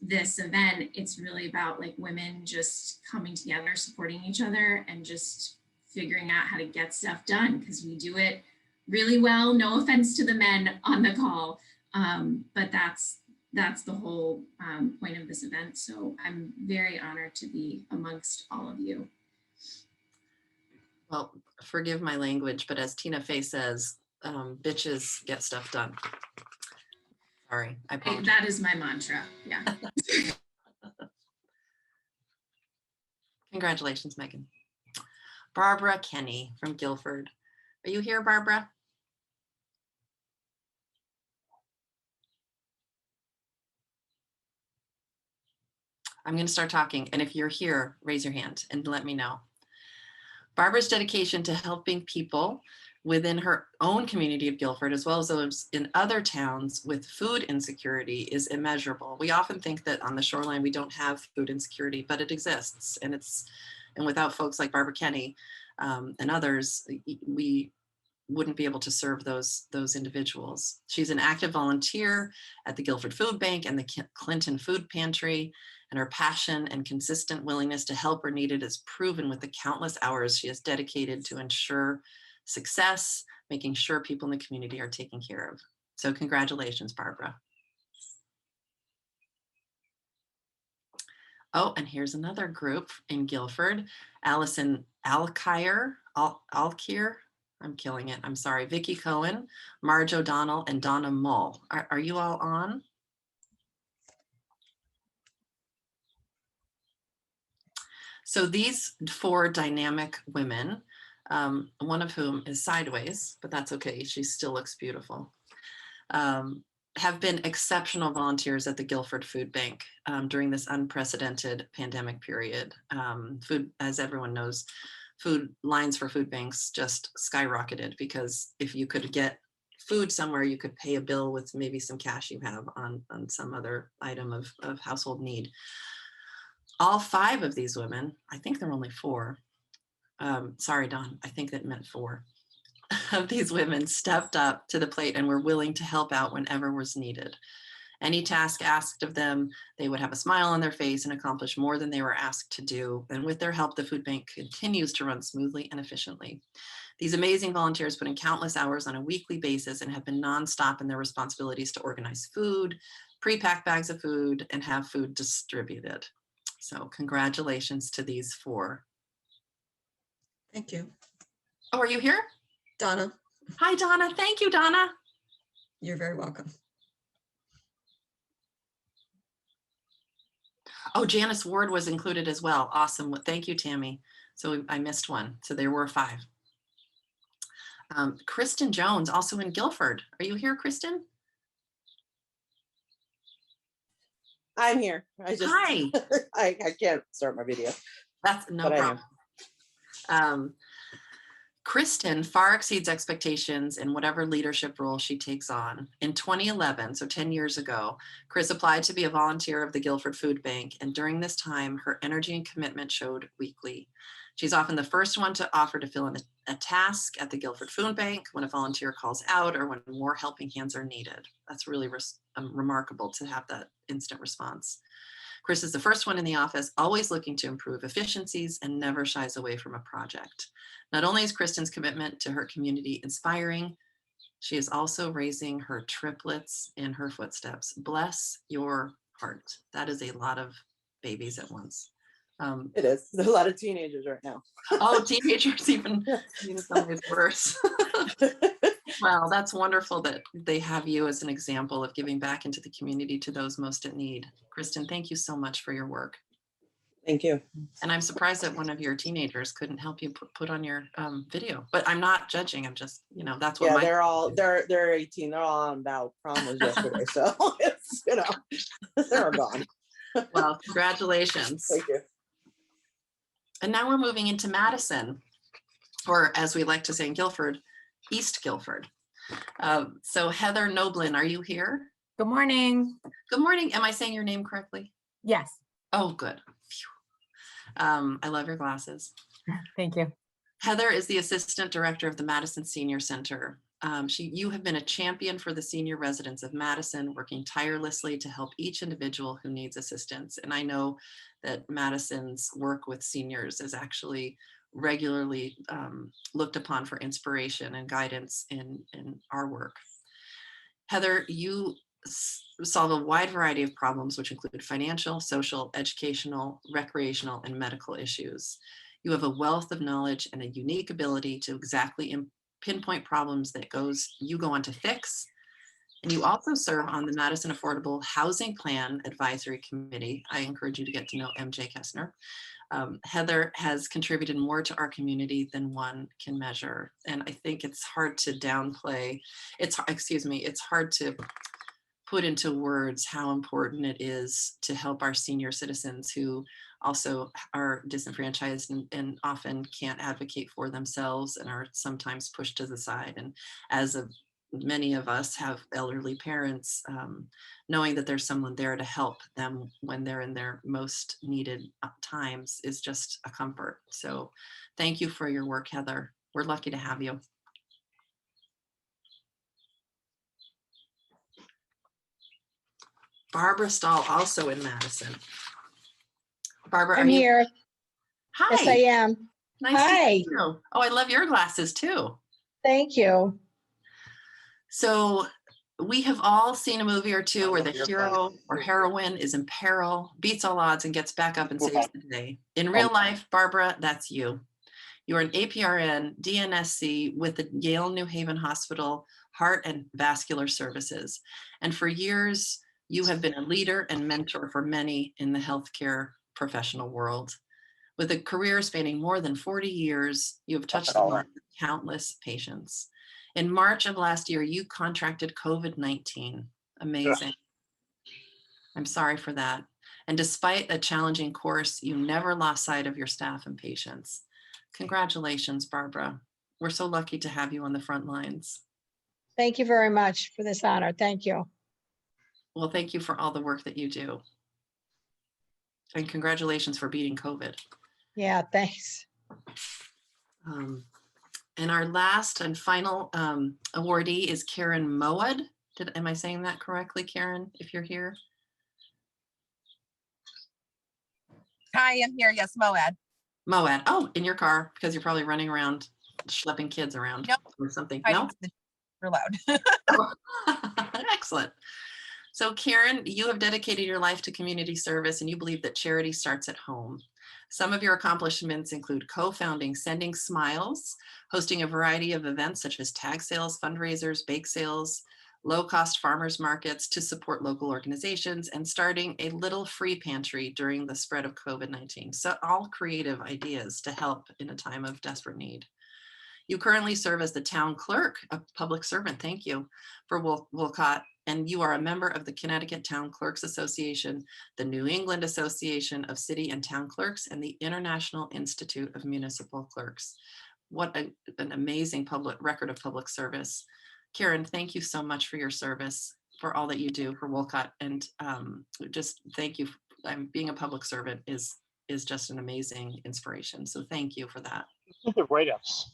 this event, it's really about like women just coming together, supporting each other, and just figuring out how to get stuff done, because we do it really well. No offense to the men on the call, but that's the whole point of this event. So I'm very honored to be amongst all of you. Well, forgive my language, but as Tina Fey says, bitches get stuff done. Sorry, I apologize. That is my mantra, yeah. Congratulations, Megan. Barbara Kenny from Guilford. Are you here, Barbara? I'm going to start talking, and if you're here, raise your hand and let me know. Barbara's dedication to helping people within her own community of Guilford, as well as those in other towns with food insecurity, is immeasurable. We often think that on the Shoreline we don't have food insecurity, but it exists, and without folks like Barbara Kenny and others, we wouldn't be able to serve those individuals. She's an active volunteer at the Guilford Food Bank and the Clinton Food Pantry, and her passion and consistent willingness to help where needed is proven with the countless hours she has dedicated to ensure success, making sure people in the community are taken care of. So congratulations, Barbara. Oh, and here's another group in Guilford. Allison Alkier, I'm killing it, I'm sorry. Vicki Cohen, Marge O'Donnell, and Donna Mull. Are you all on? So these four dynamic women, one of whom is sideways, but that's okay, she still looks beautiful, have been exceptional volunteers at the Guilford Food Bank during this unprecedented pandemic period. Food, as everyone knows, food lines for food banks just skyrocketed, because if you could get food somewhere, you could pay a bill with maybe some cash you have on some other item of household need. All five of these women, I think there are only four. Sorry, Don, I think that meant four of these women stepped up to the plate and were willing to help out whenever was needed. Any task asked of them, they would have a smile on their face and accomplish more than they were asked to do. And with their help, the food bank continues to run smoothly and efficiently. These amazing volunteers put in countless hours on a weekly basis and have been nonstop in their responsibilities to organize food, pre-pack bags of food, and have food distributed. So congratulations to these four. Thank you. Oh, are you here? Donna. Hi, Donna. Thank you, Donna. You're very welcome. Oh, Janice Ward was included as well. Awesome. Thank you, Tammy. So I missed one. So there were 5. Kristen Jones, also in Guilford. Are you here, Kristen? I'm here. Hi. I can't start my video. That's no but I problem. Kristen far exceeds expectations in whatever leadership role she takes on. In 2011, so 10 years ago, Chris applied to be a volunteer of the Guilford Food Bank, and during this time, her energy and commitment showed weekly. She's often the first one to offer to fill in a task at the Guilford Food Bank when a volunteer calls out or when more helping hands are needed. That's really remarkable to have that instant response. Chris is the first one in the office, always looking to improve efficiencies and never shies away from a project. Not only is Kristen's commitment to her community inspiring, she is also raising her triplets in her footsteps. Bless your heart. That is a lot of babies at once. It is. There's a lot of teenagers right now. Oh, teenagers even some ways worse. Well, that's wonderful that they have you as an example of giving back into the community to those most in need. Kristen, thank you so much for your work. Thank you. And I'm surprised that one of your teenagers couldn't help you put on your video, but I'm not judging. I'm just, that's what they're 18. They're all on ballot. Prom was yesterday. So it's, they're gone. Well, congratulations. Thank you. And now we're moving into Madison, or as we like to say in Guilford, East Guilford. So Heather Noblin, are you here? Good morning. Good morning. Am I saying your name correctly? Yes. Oh, good. I love your glasses. Thank you. Heather is the Assistant Director of the Madison Senior Center. You have been a champion for the senior residents of Madison, working tirelessly to help each individual who needs assistance. And I know that Madison's work with seniors is actually regularly looked upon for inspiration and guidance in our work. Heather, you solve a wide variety of problems, which include financial, social, educational, recreational, and medical issues. You have a wealth of knowledge and a unique ability to exactly pinpoint problems that you go on to fix. And you also serve on the Madison Affordable Housing Plan Advisory Committee. I encourage you to get to know MJ Kessner. Heather has contributed more to our community than one can measure. And I think it's hard to downplay, it's hard to put into words how important it is to help our senior citizens who also are disenfranchised and often can't advocate for themselves and are sometimes pushed to the side. And as many of us have elderly parents, knowing that there's someone there to help them when they're in their most needed times is just a comfort. So thank you for your work, Heather. We're lucky to have you. Barbara Stahl, also in Madison. Barbara, I'm here. Hi. Yes, I am. Nice Hi. to see you. Oh, I love your glasses too. Thank you. So we have all seen a movie or two where the hero or heroine is in peril, beats all odds, and gets back up and saves the day. In real life, Barbara, that's you. You're an APRN DNSC with the Yale New Haven Hospital Heart and Vascular Services. And for years, you have been a leader and mentor for many in the healthcare professional world. With a career spanning more than 40 years, you have touched the lives of countless patients. In March of last year, you contracted COVID-19. Amazing. I'm sorry for that. And despite a challenging course, you never lost sight of your staff and patients. Congratulations, Barbara. We're so lucky to have you on the front lines. Thank you very much for this honor. Thank you. Well, thank you for all the work that you do. And congratulations for beating COVID. Yeah, thanks. And our last and final awardee is Karen Moad. Am I saying that correctly, Karen, if you're here? Hi, I'm here. Yes, Moad. Moad. Oh, in your car, because you're probably running around, schlepping kids around or something. No? You're loud. Oh. Excellent. So Karen, you have dedicated your life to community service and you believe that charity starts at home. Some of your accomplishments include co-founding Sending Smiles, hosting a variety of events such as tag sales, fundraisers, bake sales, low-cost farmers markets to support local organizations, and starting a little free pantry during the spread of COVID-19. So all creative ideas to help in a time of desperate need. You currently serve as the town clerk, a public servant, thank you, for Wolcott, and you are a member of the Connecticut Town Clerks Association, the New England Association of City and Town Clerks, and the International Institute of Municipal Clerks. What an amazing public record of public service. Karen, thank you so much for your service, for all that you do for Wolcott, and just thank you. Being a public servant is just an amazing inspiration. So thank you for that. The write-ups.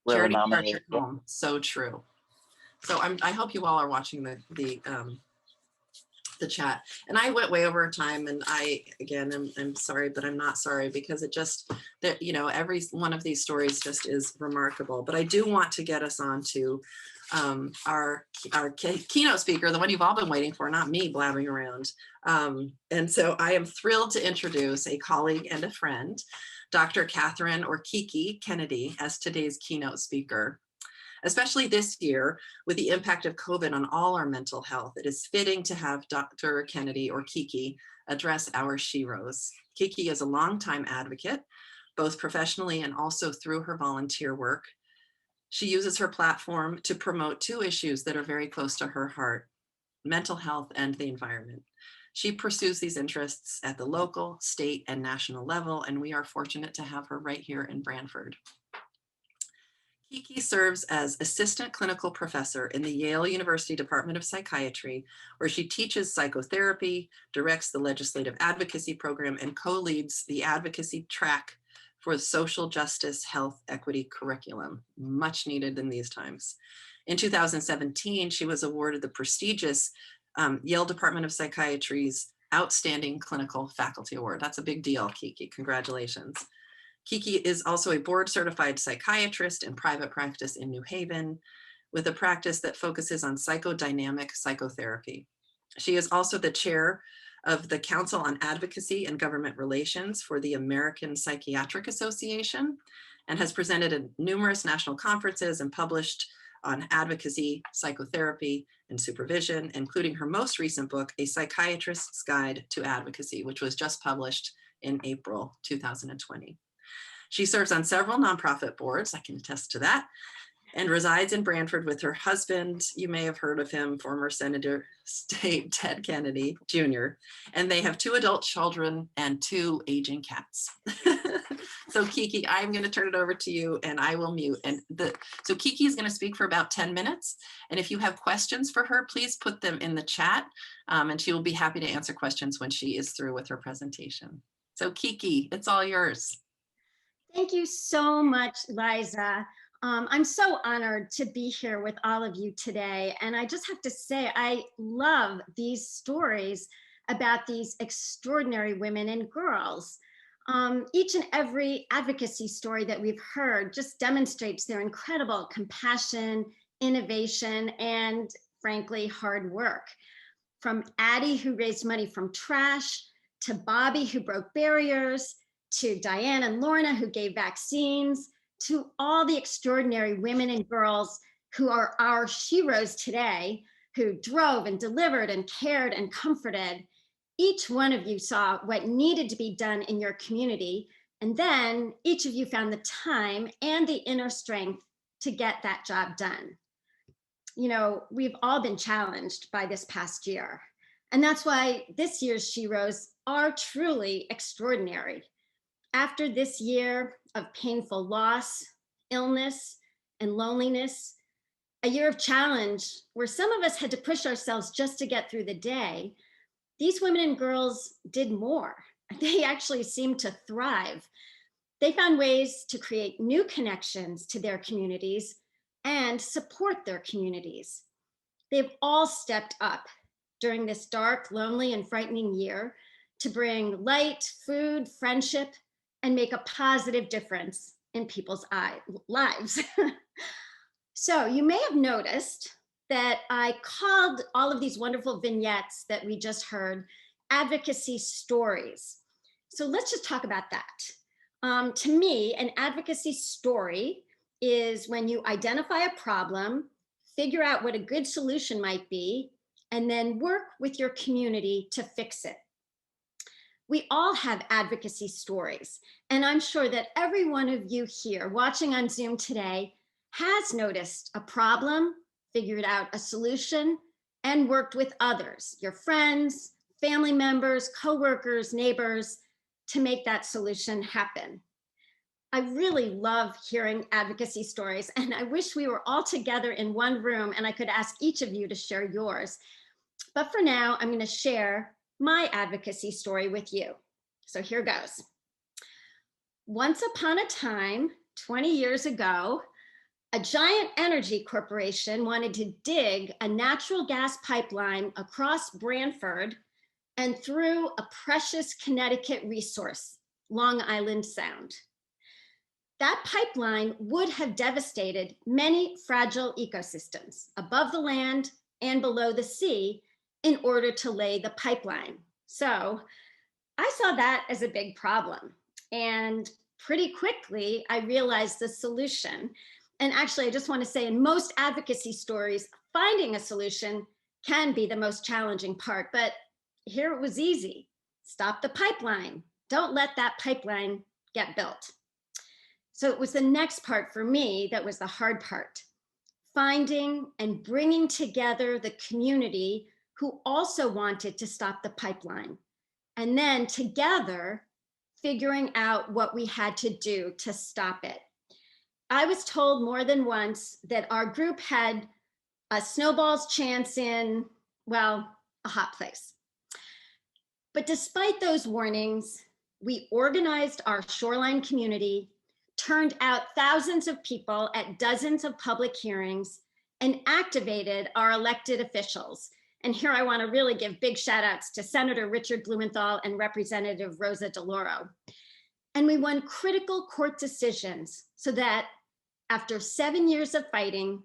Charity starts at home. So true. So I hope you all are watching the chat. And I went way over time, and I'm sorry, but I'm not sorry, because it just that, you know, every one of these stories just is remarkable. But I do want to get us on to our keynote speaker, the one you've all been waiting for, not me blabbing around. And so I am thrilled to introduce a colleague and a friend, Dr. Katherine, or Kiki, Kennedy, as today's keynote speaker. Especially this year, with the impact of COVID on all our mental health, it is fitting to have Dr. Kennedy, or Kiki, address our SHEros. Kiki is a longtime advocate, both professionally and also through her volunteer work. She uses her platform to promote two issues that are very close to her heart: mental health and the environment. She pursues these interests at the local, state, and national level, and we are fortunate to have her right here in Branford. Kiki serves as assistant clinical professor in the Yale University Department of Psychiatry, where she teaches psychotherapy, directs the legislative advocacy program, and co-leads the advocacy track for the social justice, health, equity curriculum, much needed in these times. In 2017, she was awarded the prestigious Yale Department of Psychiatry's Outstanding Clinical Faculty Award. That's a big deal, Kiki. Congratulations. Kiki is also a board certified psychiatrist in private practice in New Haven, with a practice that focuses on psychodynamic psychotherapy. She is also the chair of the Council on Advocacy and Government Relations for the American Psychiatric Association, and has presented at numerous national conferences and published on advocacy, psychotherapy, and supervision, including her most recent book, A Psychiatrist's Guide to Advocacy, which was just published in April 2020. She serves on several nonprofit boards, I can attest to that, and resides in Branford with her husband. You may have heard of him, former Senator State Ted Kennedy Jr. And they have 2 adult children and 2 aging cats. So Kiki, I'm going to turn it over to you, and I will mute. So Kiki is going to speak for about 10 minutes. And if you have questions for her, please put them in the chat, and she will be happy to answer questions when she is through with her presentation. So Kiki, it's all yours. Thank you so much, Liza. I'm so honored to be here with all of you today. And I just have to say, I love these stories about these extraordinary women and girls. Each and every advocacy story that we've heard just demonstrates their incredible compassion, innovation, and frankly, hard work. From Addie, who raised money from trash, to Bobby, who broke barriers, to Diane and Lorna, who gave vaccines, to all the extraordinary women and girls who are our SHEros today, who drove and delivered and cared and comforted. Each one of you saw what needed to be done in your community, and then each of you found the time and the inner strength to get that job done. You know, we've all been challenged by this past year, and that's why this year's SHEros are truly extraordinary. After this year of painful loss, illness, and loneliness, a year of challenge where some of us had to push ourselves just to get through the day, these women and girls did more. They actually seemed to thrive. They found ways to create new connections to their communities and support their communities. They've all stepped up during this dark, lonely, and frightening year to bring light, food, friendship, and make a positive difference in people's lives. So you may have noticed that I called all of these wonderful vignettes that we just heard advocacy stories. So let's just talk about that. To me, an advocacy story is when you identify a problem, figure out what a good solution might be, and then work with your community to fix it. We all have advocacy stories, and I'm sure that every one of you here watching on Zoom today has noticed a problem, figured out a solution, and worked with others, your friends, family members, coworkers, neighbors, to make that solution happen. I really love hearing advocacy stories, and I wish we were all together in one room and I could ask each of you to share yours. But for now, I'm going to share my advocacy story with you. So here goes. Once upon a time, 20 years ago, a giant energy corporation wanted to dig a natural gas pipeline across Branford and through a precious Connecticut resource, Long Island Sound. That pipeline would have devastated many fragile ecosystems above the land and below the sea in order to lay the pipeline. So I saw that as a big problem. And pretty quickly, I realized the solution. And actually, I just want to say, in most advocacy stories, finding a solution can be the most challenging part. But here it was easy. Stop the pipeline. Don't let that pipeline get built. So it was the next part for me that was the hard part. Finding and bringing together the community who also wanted to stop the pipeline. And then together, figuring out what we had to do to stop it. I was told more than once that our group had a snowball's chance in, well, a hot place. But despite those warnings, we organized our Shoreline community, turned out thousands of people at dozens of public hearings, and activated our elected officials. And here I want to really give big shout outs to Senator Richard Blumenthal and Representative Rosa DeLauro. And we won critical court decisions so that after 7 years of fighting,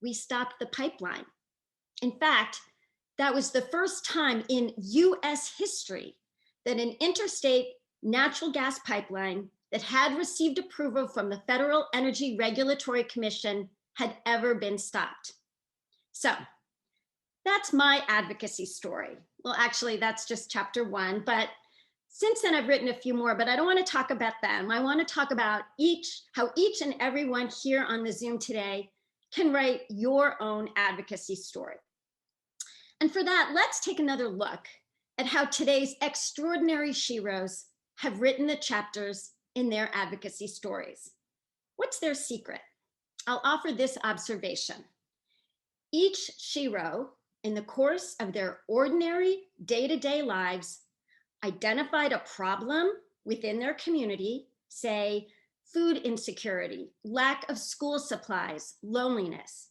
we stopped the pipeline. In fact, that was the first time in US history that an interstate natural gas pipeline that had received approval from the Federal Energy Regulatory Commission had ever been stopped. So that's my advocacy story. Well, actually, that's just chapter 1, but since then I've written a few more, but I don't want to talk about them. I want to talk about how each and every one here on the Zoom today can write your own advocacy story. And for that, let's take another look at how today's extraordinary SHEros have written the chapters in their advocacy stories. What's their secret? I'll offer this observation. Each SHEro, in the course of their ordinary day-to-day lives, identified a problem within their community, say food insecurity, lack of school supplies, loneliness,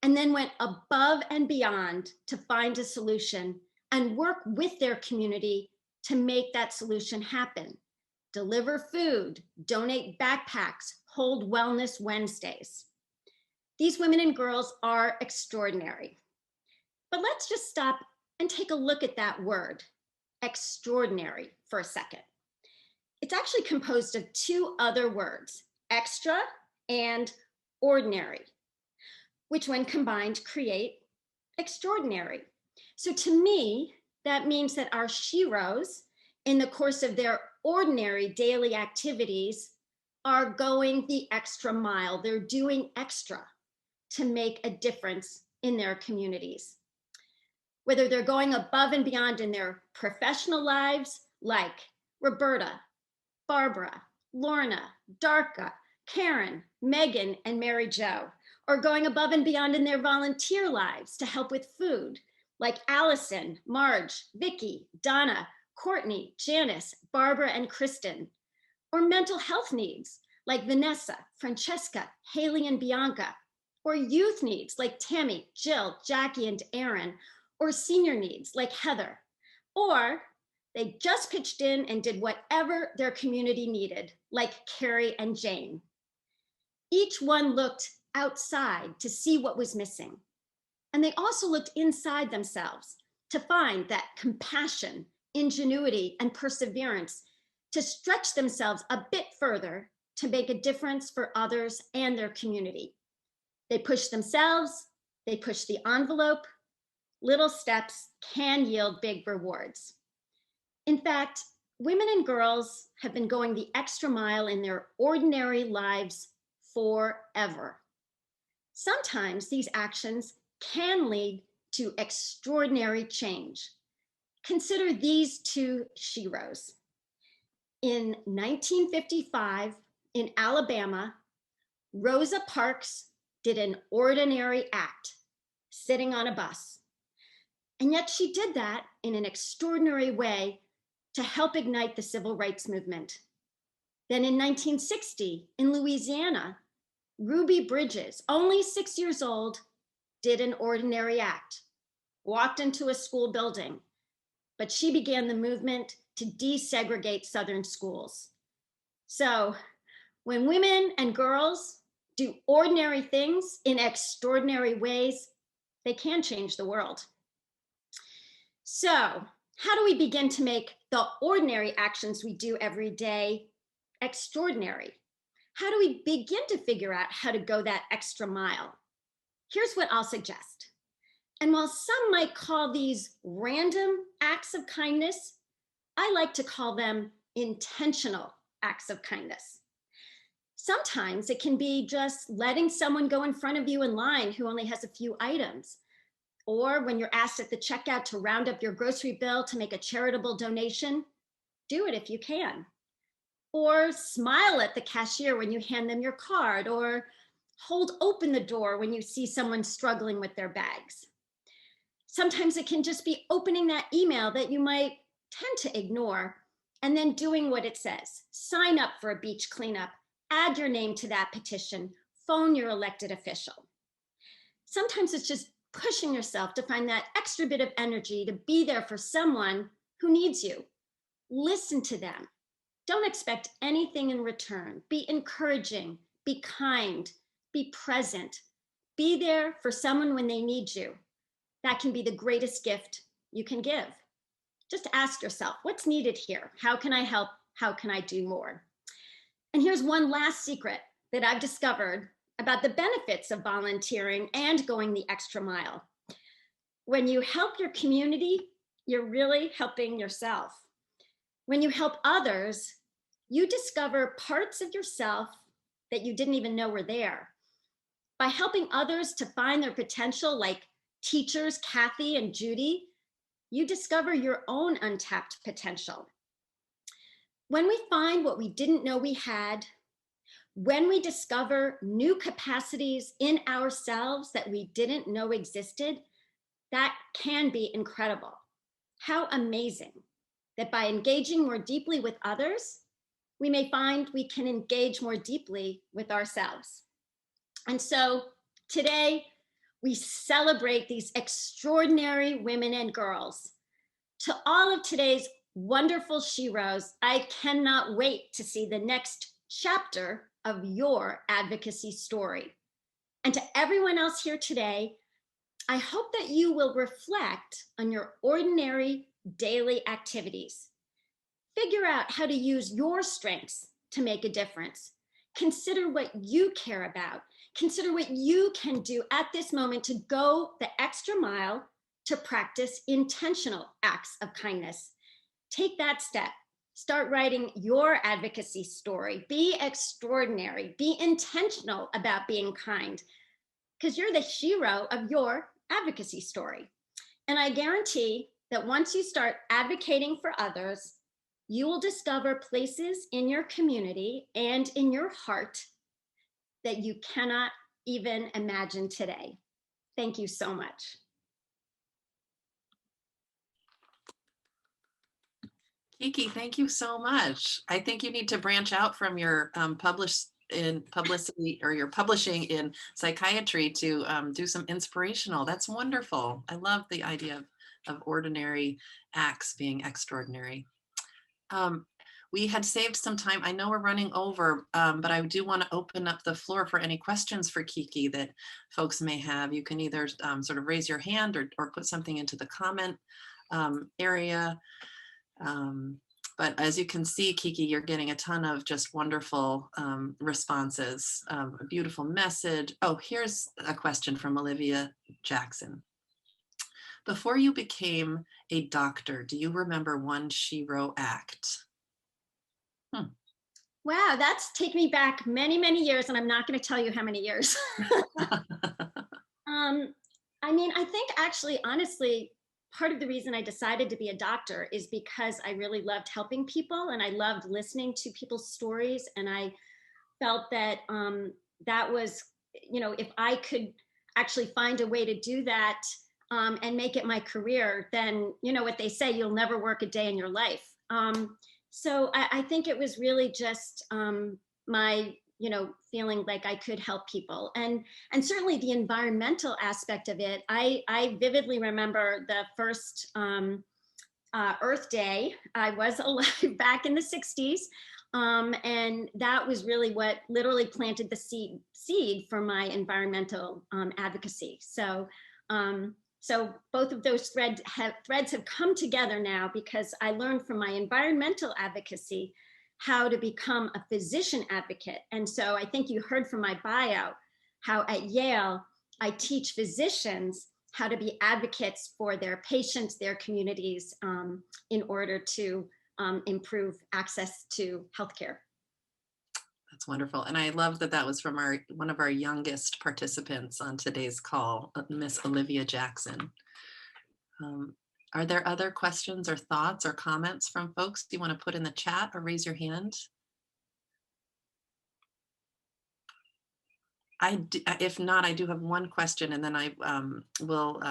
and then went above and beyond to find a solution and work with their community to make that solution happen. Deliver food, donate backpacks, hold Wellness Wednesdays. These women and girls are extraordinary. But let's just stop and take a look at that word, extraordinary, for a second. It's actually composed of 2 other words, extra and ordinary, which when combined create extraordinary. So to me, that means that our SHEros, in the course of their ordinary daily activities, are going the extra mile. They're doing extra to make a difference in their communities. Whether they're going above and beyond in their professional lives, like Roberta, Barbara, Lorna, Darka, Karen, Megan, and Mary Jo, or going above and beyond in their volunteer lives to help with food, like Allison, Marge, Vicky, Donna, Courtney, Janice, Barbara, and Kristen, or mental health needs like Vanessa, Francesca, Haley, and Bianca, or youth needs like Tammy, Jill, Jackie, and Aaron, or senior needs like Heather, or they just pitched in and did whatever their community needed, like Carrie and Jane. Each one looked outside to see what was missing. And they also looked inside themselves to find that compassion, ingenuity, and perseverance to stretch themselves a bit further to make a difference for others and their community. They pushed themselves, They push the envelope. Little steps can yield big rewards. In fact, women and girls have been going the extra mile in their ordinary lives forever. Sometimes these actions can lead to extraordinary change. Consider these two SHEros. In 1955, in Alabama, Rosa Parks did an ordinary act, sitting on a bus. And yet she did that in an extraordinary way to help ignite the civil rights movement. Then in 1960, in Louisiana, Ruby Bridges, only 6 years old, did an ordinary act, walked into a school building, but she began the movement to desegregate Southern schools. So when women and girls do ordinary things in extraordinary ways, they can change the world. So how do we begin to make the ordinary actions we do every day extraordinary? How do we begin to figure out how to go that extra mile? Here's what I'll suggest. And while some might call these random acts of kindness, I like to call them intentional acts of kindness. Sometimes it can be just letting someone go in front of you in line who only has a few items, or when you're asked at the checkout to round up your grocery bill to make a charitable donation, do it if you can. Or smile at the cashier when you hand them your card, or hold open the door when you see someone struggling with their bags. Sometimes it can just be opening that email that you might tend to ignore and then doing what it says. Sign up for a beach cleanup, add your name to that petition, phone your elected official. Sometimes it's just pushing yourself to find that extra bit of energy to be there for someone who needs you. Listen to them. Don't expect anything in return. Be encouraging, be kind, be present. Be there for someone when they need you. That can be the greatest gift you can give. Just ask yourself, what's needed here? How can I help? How can I do more? And here's one last secret that I've discovered about the benefits of volunteering and going the extra mile. When you help your community, you're really helping yourself. When you help others, you discover parts of yourself that you didn't even know were there. By helping others to find their potential, like teachers Kathy and Judy, you discover your own untapped potential. When we find what we didn't know we had, when we discover new capacities in ourselves that we didn't know existed, that can be incredible. How amazing that by engaging more deeply with others, we may find we can engage more deeply with ourselves. And so today, we celebrate these extraordinary women and girls. To all of today's wonderful SHEros, I cannot wait to see the next chapter of your advocacy story. And to everyone else here today, I hope that you will reflect on your ordinary daily activities. Figure out how to use your strengths to make a difference. Consider what you care about. Consider what you can do at this moment to go the extra mile to practice intentional acts of kindness. Take that step. Start writing your advocacy story. Be extraordinary. Be intentional about being kind, because you're the SHEro of your advocacy story. And I guarantee that once you start advocating for others, you will discover places in your community and in your heart that you cannot even imagine today. Thank you so much. Kiki, thank you so much. I think you need to branch out from your publicity or your publishing in psychiatry to do some inspirational. That's wonderful. I love the idea of ordinary acts being extraordinary. We had saved some time. I know we're running over, but I do want to open up the floor for any questions for Kiki that folks may have. You can either sort of raise your hand or put something into the comment area. But as you can see, Kiki, you're getting a ton of just wonderful responses, a beautiful message. Oh, here's a question from Olivia Jackson. Before you became a doctor, do you remember one SHEro act? Wow, that's taken me back many, many years, and I'm not going to tell you how many years. I mean, I think actually, honestly, part of the reason I decided to be a doctor is because I really loved helping people and I loved listening to people's stories. And I felt that that was, if I could actually find a way to do that and make it my career, then, what they say, you'll never work a day in your life. So I think it was really just my, feeling like I could help people. And certainly the environmental aspect of it, I vividly remember the first Earth Day. I was alive back in the 60s. And that was really what literally planted the seed for my environmental advocacy. So so both of those threads have come together now because I learned from my environmental advocacy how to become a physician advocate. And so I think you heard from my bio how at Yale, I teach physicians how to be advocates for their patients, their communities, in order to improve access to healthcare. That's wonderful. And I love that that was from one of our youngest participants on today's call, Miss Olivia Jackson. Are there other questions or thoughts or comments from folks you want to put in the chat or raise your hand? If not, I do have one question, and then I will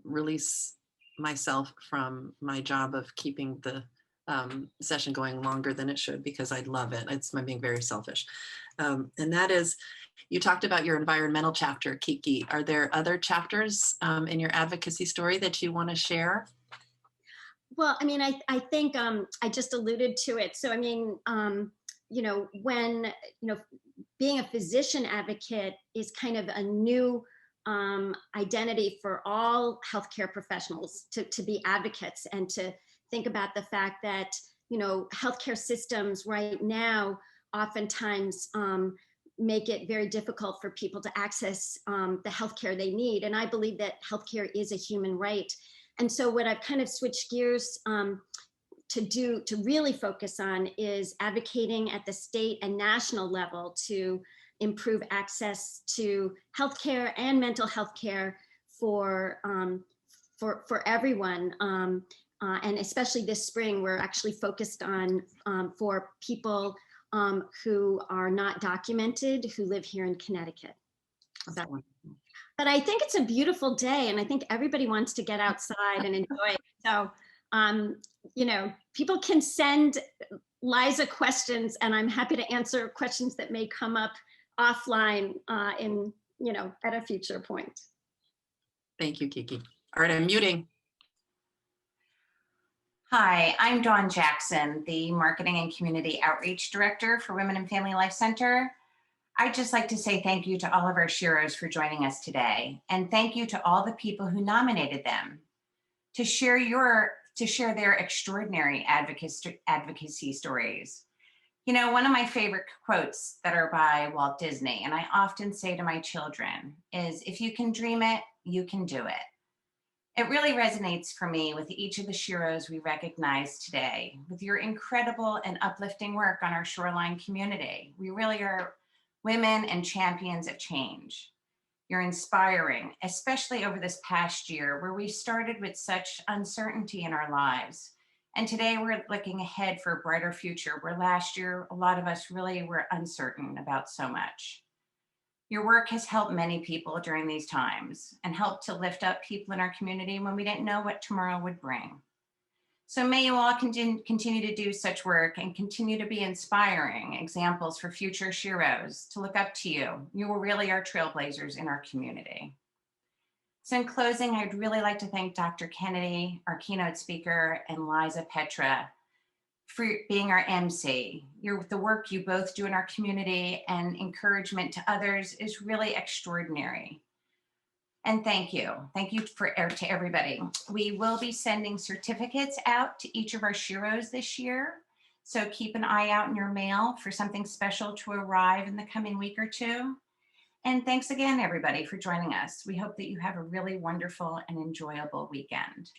release myself from my job of keeping the session going longer than it should, because I love it. I'm being very selfish. And that is, you talked about your environmental chapter, Kiki. Are there other chapters in your advocacy story that you want to share? Well, I mean, I think I just alluded to it. So, I mean, when, being a physician advocate is kind of a new identity for all healthcare professionals to be advocates and to think about the fact that, healthcare systems right now oftentimes make it very difficult for people to access the healthcare they need. And I believe that healthcare is a human right. And so what I've kind of switched gears to really focus on is advocating at the state and national level to improve access to healthcare and mental health care for everyone. And especially this spring, we're actually focused on for people who are not documented, who live here in Connecticut. So, but I think it's a beautiful day, and I think everybody wants to get outside and enjoy it. So, people can send Liza questions, and I'm happy to answer questions that may come up offline at a future point. Thank you, Kiki. All right, I'm muting. Hi, I'm Dawn Jackson, the Marketing and Community Outreach Director for Women and Family Life Center. I'd just like to say thank you to all of our SHEros for joining us today. And thank you to all the people who nominated them to share their extraordinary advocacy stories. One of my favorite quotes that are by Walt Disney, and I often say to my children, is if you can dream it, you can do it. It really resonates for me with each of the SHEros we recognize today, with your incredible and uplifting work on our Shoreline community. We really are women and champions of change. You're inspiring, especially over this past year where we started with such uncertainty in our lives. And today we're looking ahead for a brighter future where last year, a lot of us really were uncertain about so much. Your work has helped many people during these times and helped to lift up people in our community when we didn't know what tomorrow would bring. So may you all continue to do such work and continue to be inspiring examples for future SHEros to look up to you. You really are trailblazers in our community. So in closing, I'd really like to thank Dr. Kennedy, our keynote speaker, and Liza Petra for being our MC. The work you both do in our community and encouragement to others is really extraordinary. And thank you. Thank you to everybody. We will be sending certificates out to each of our SHEros this year. So keep an eye out in your mail for something special to arrive in the coming week or two. And thanks again, everybody, for joining us. We hope that you have a really wonderful and enjoyable weekend.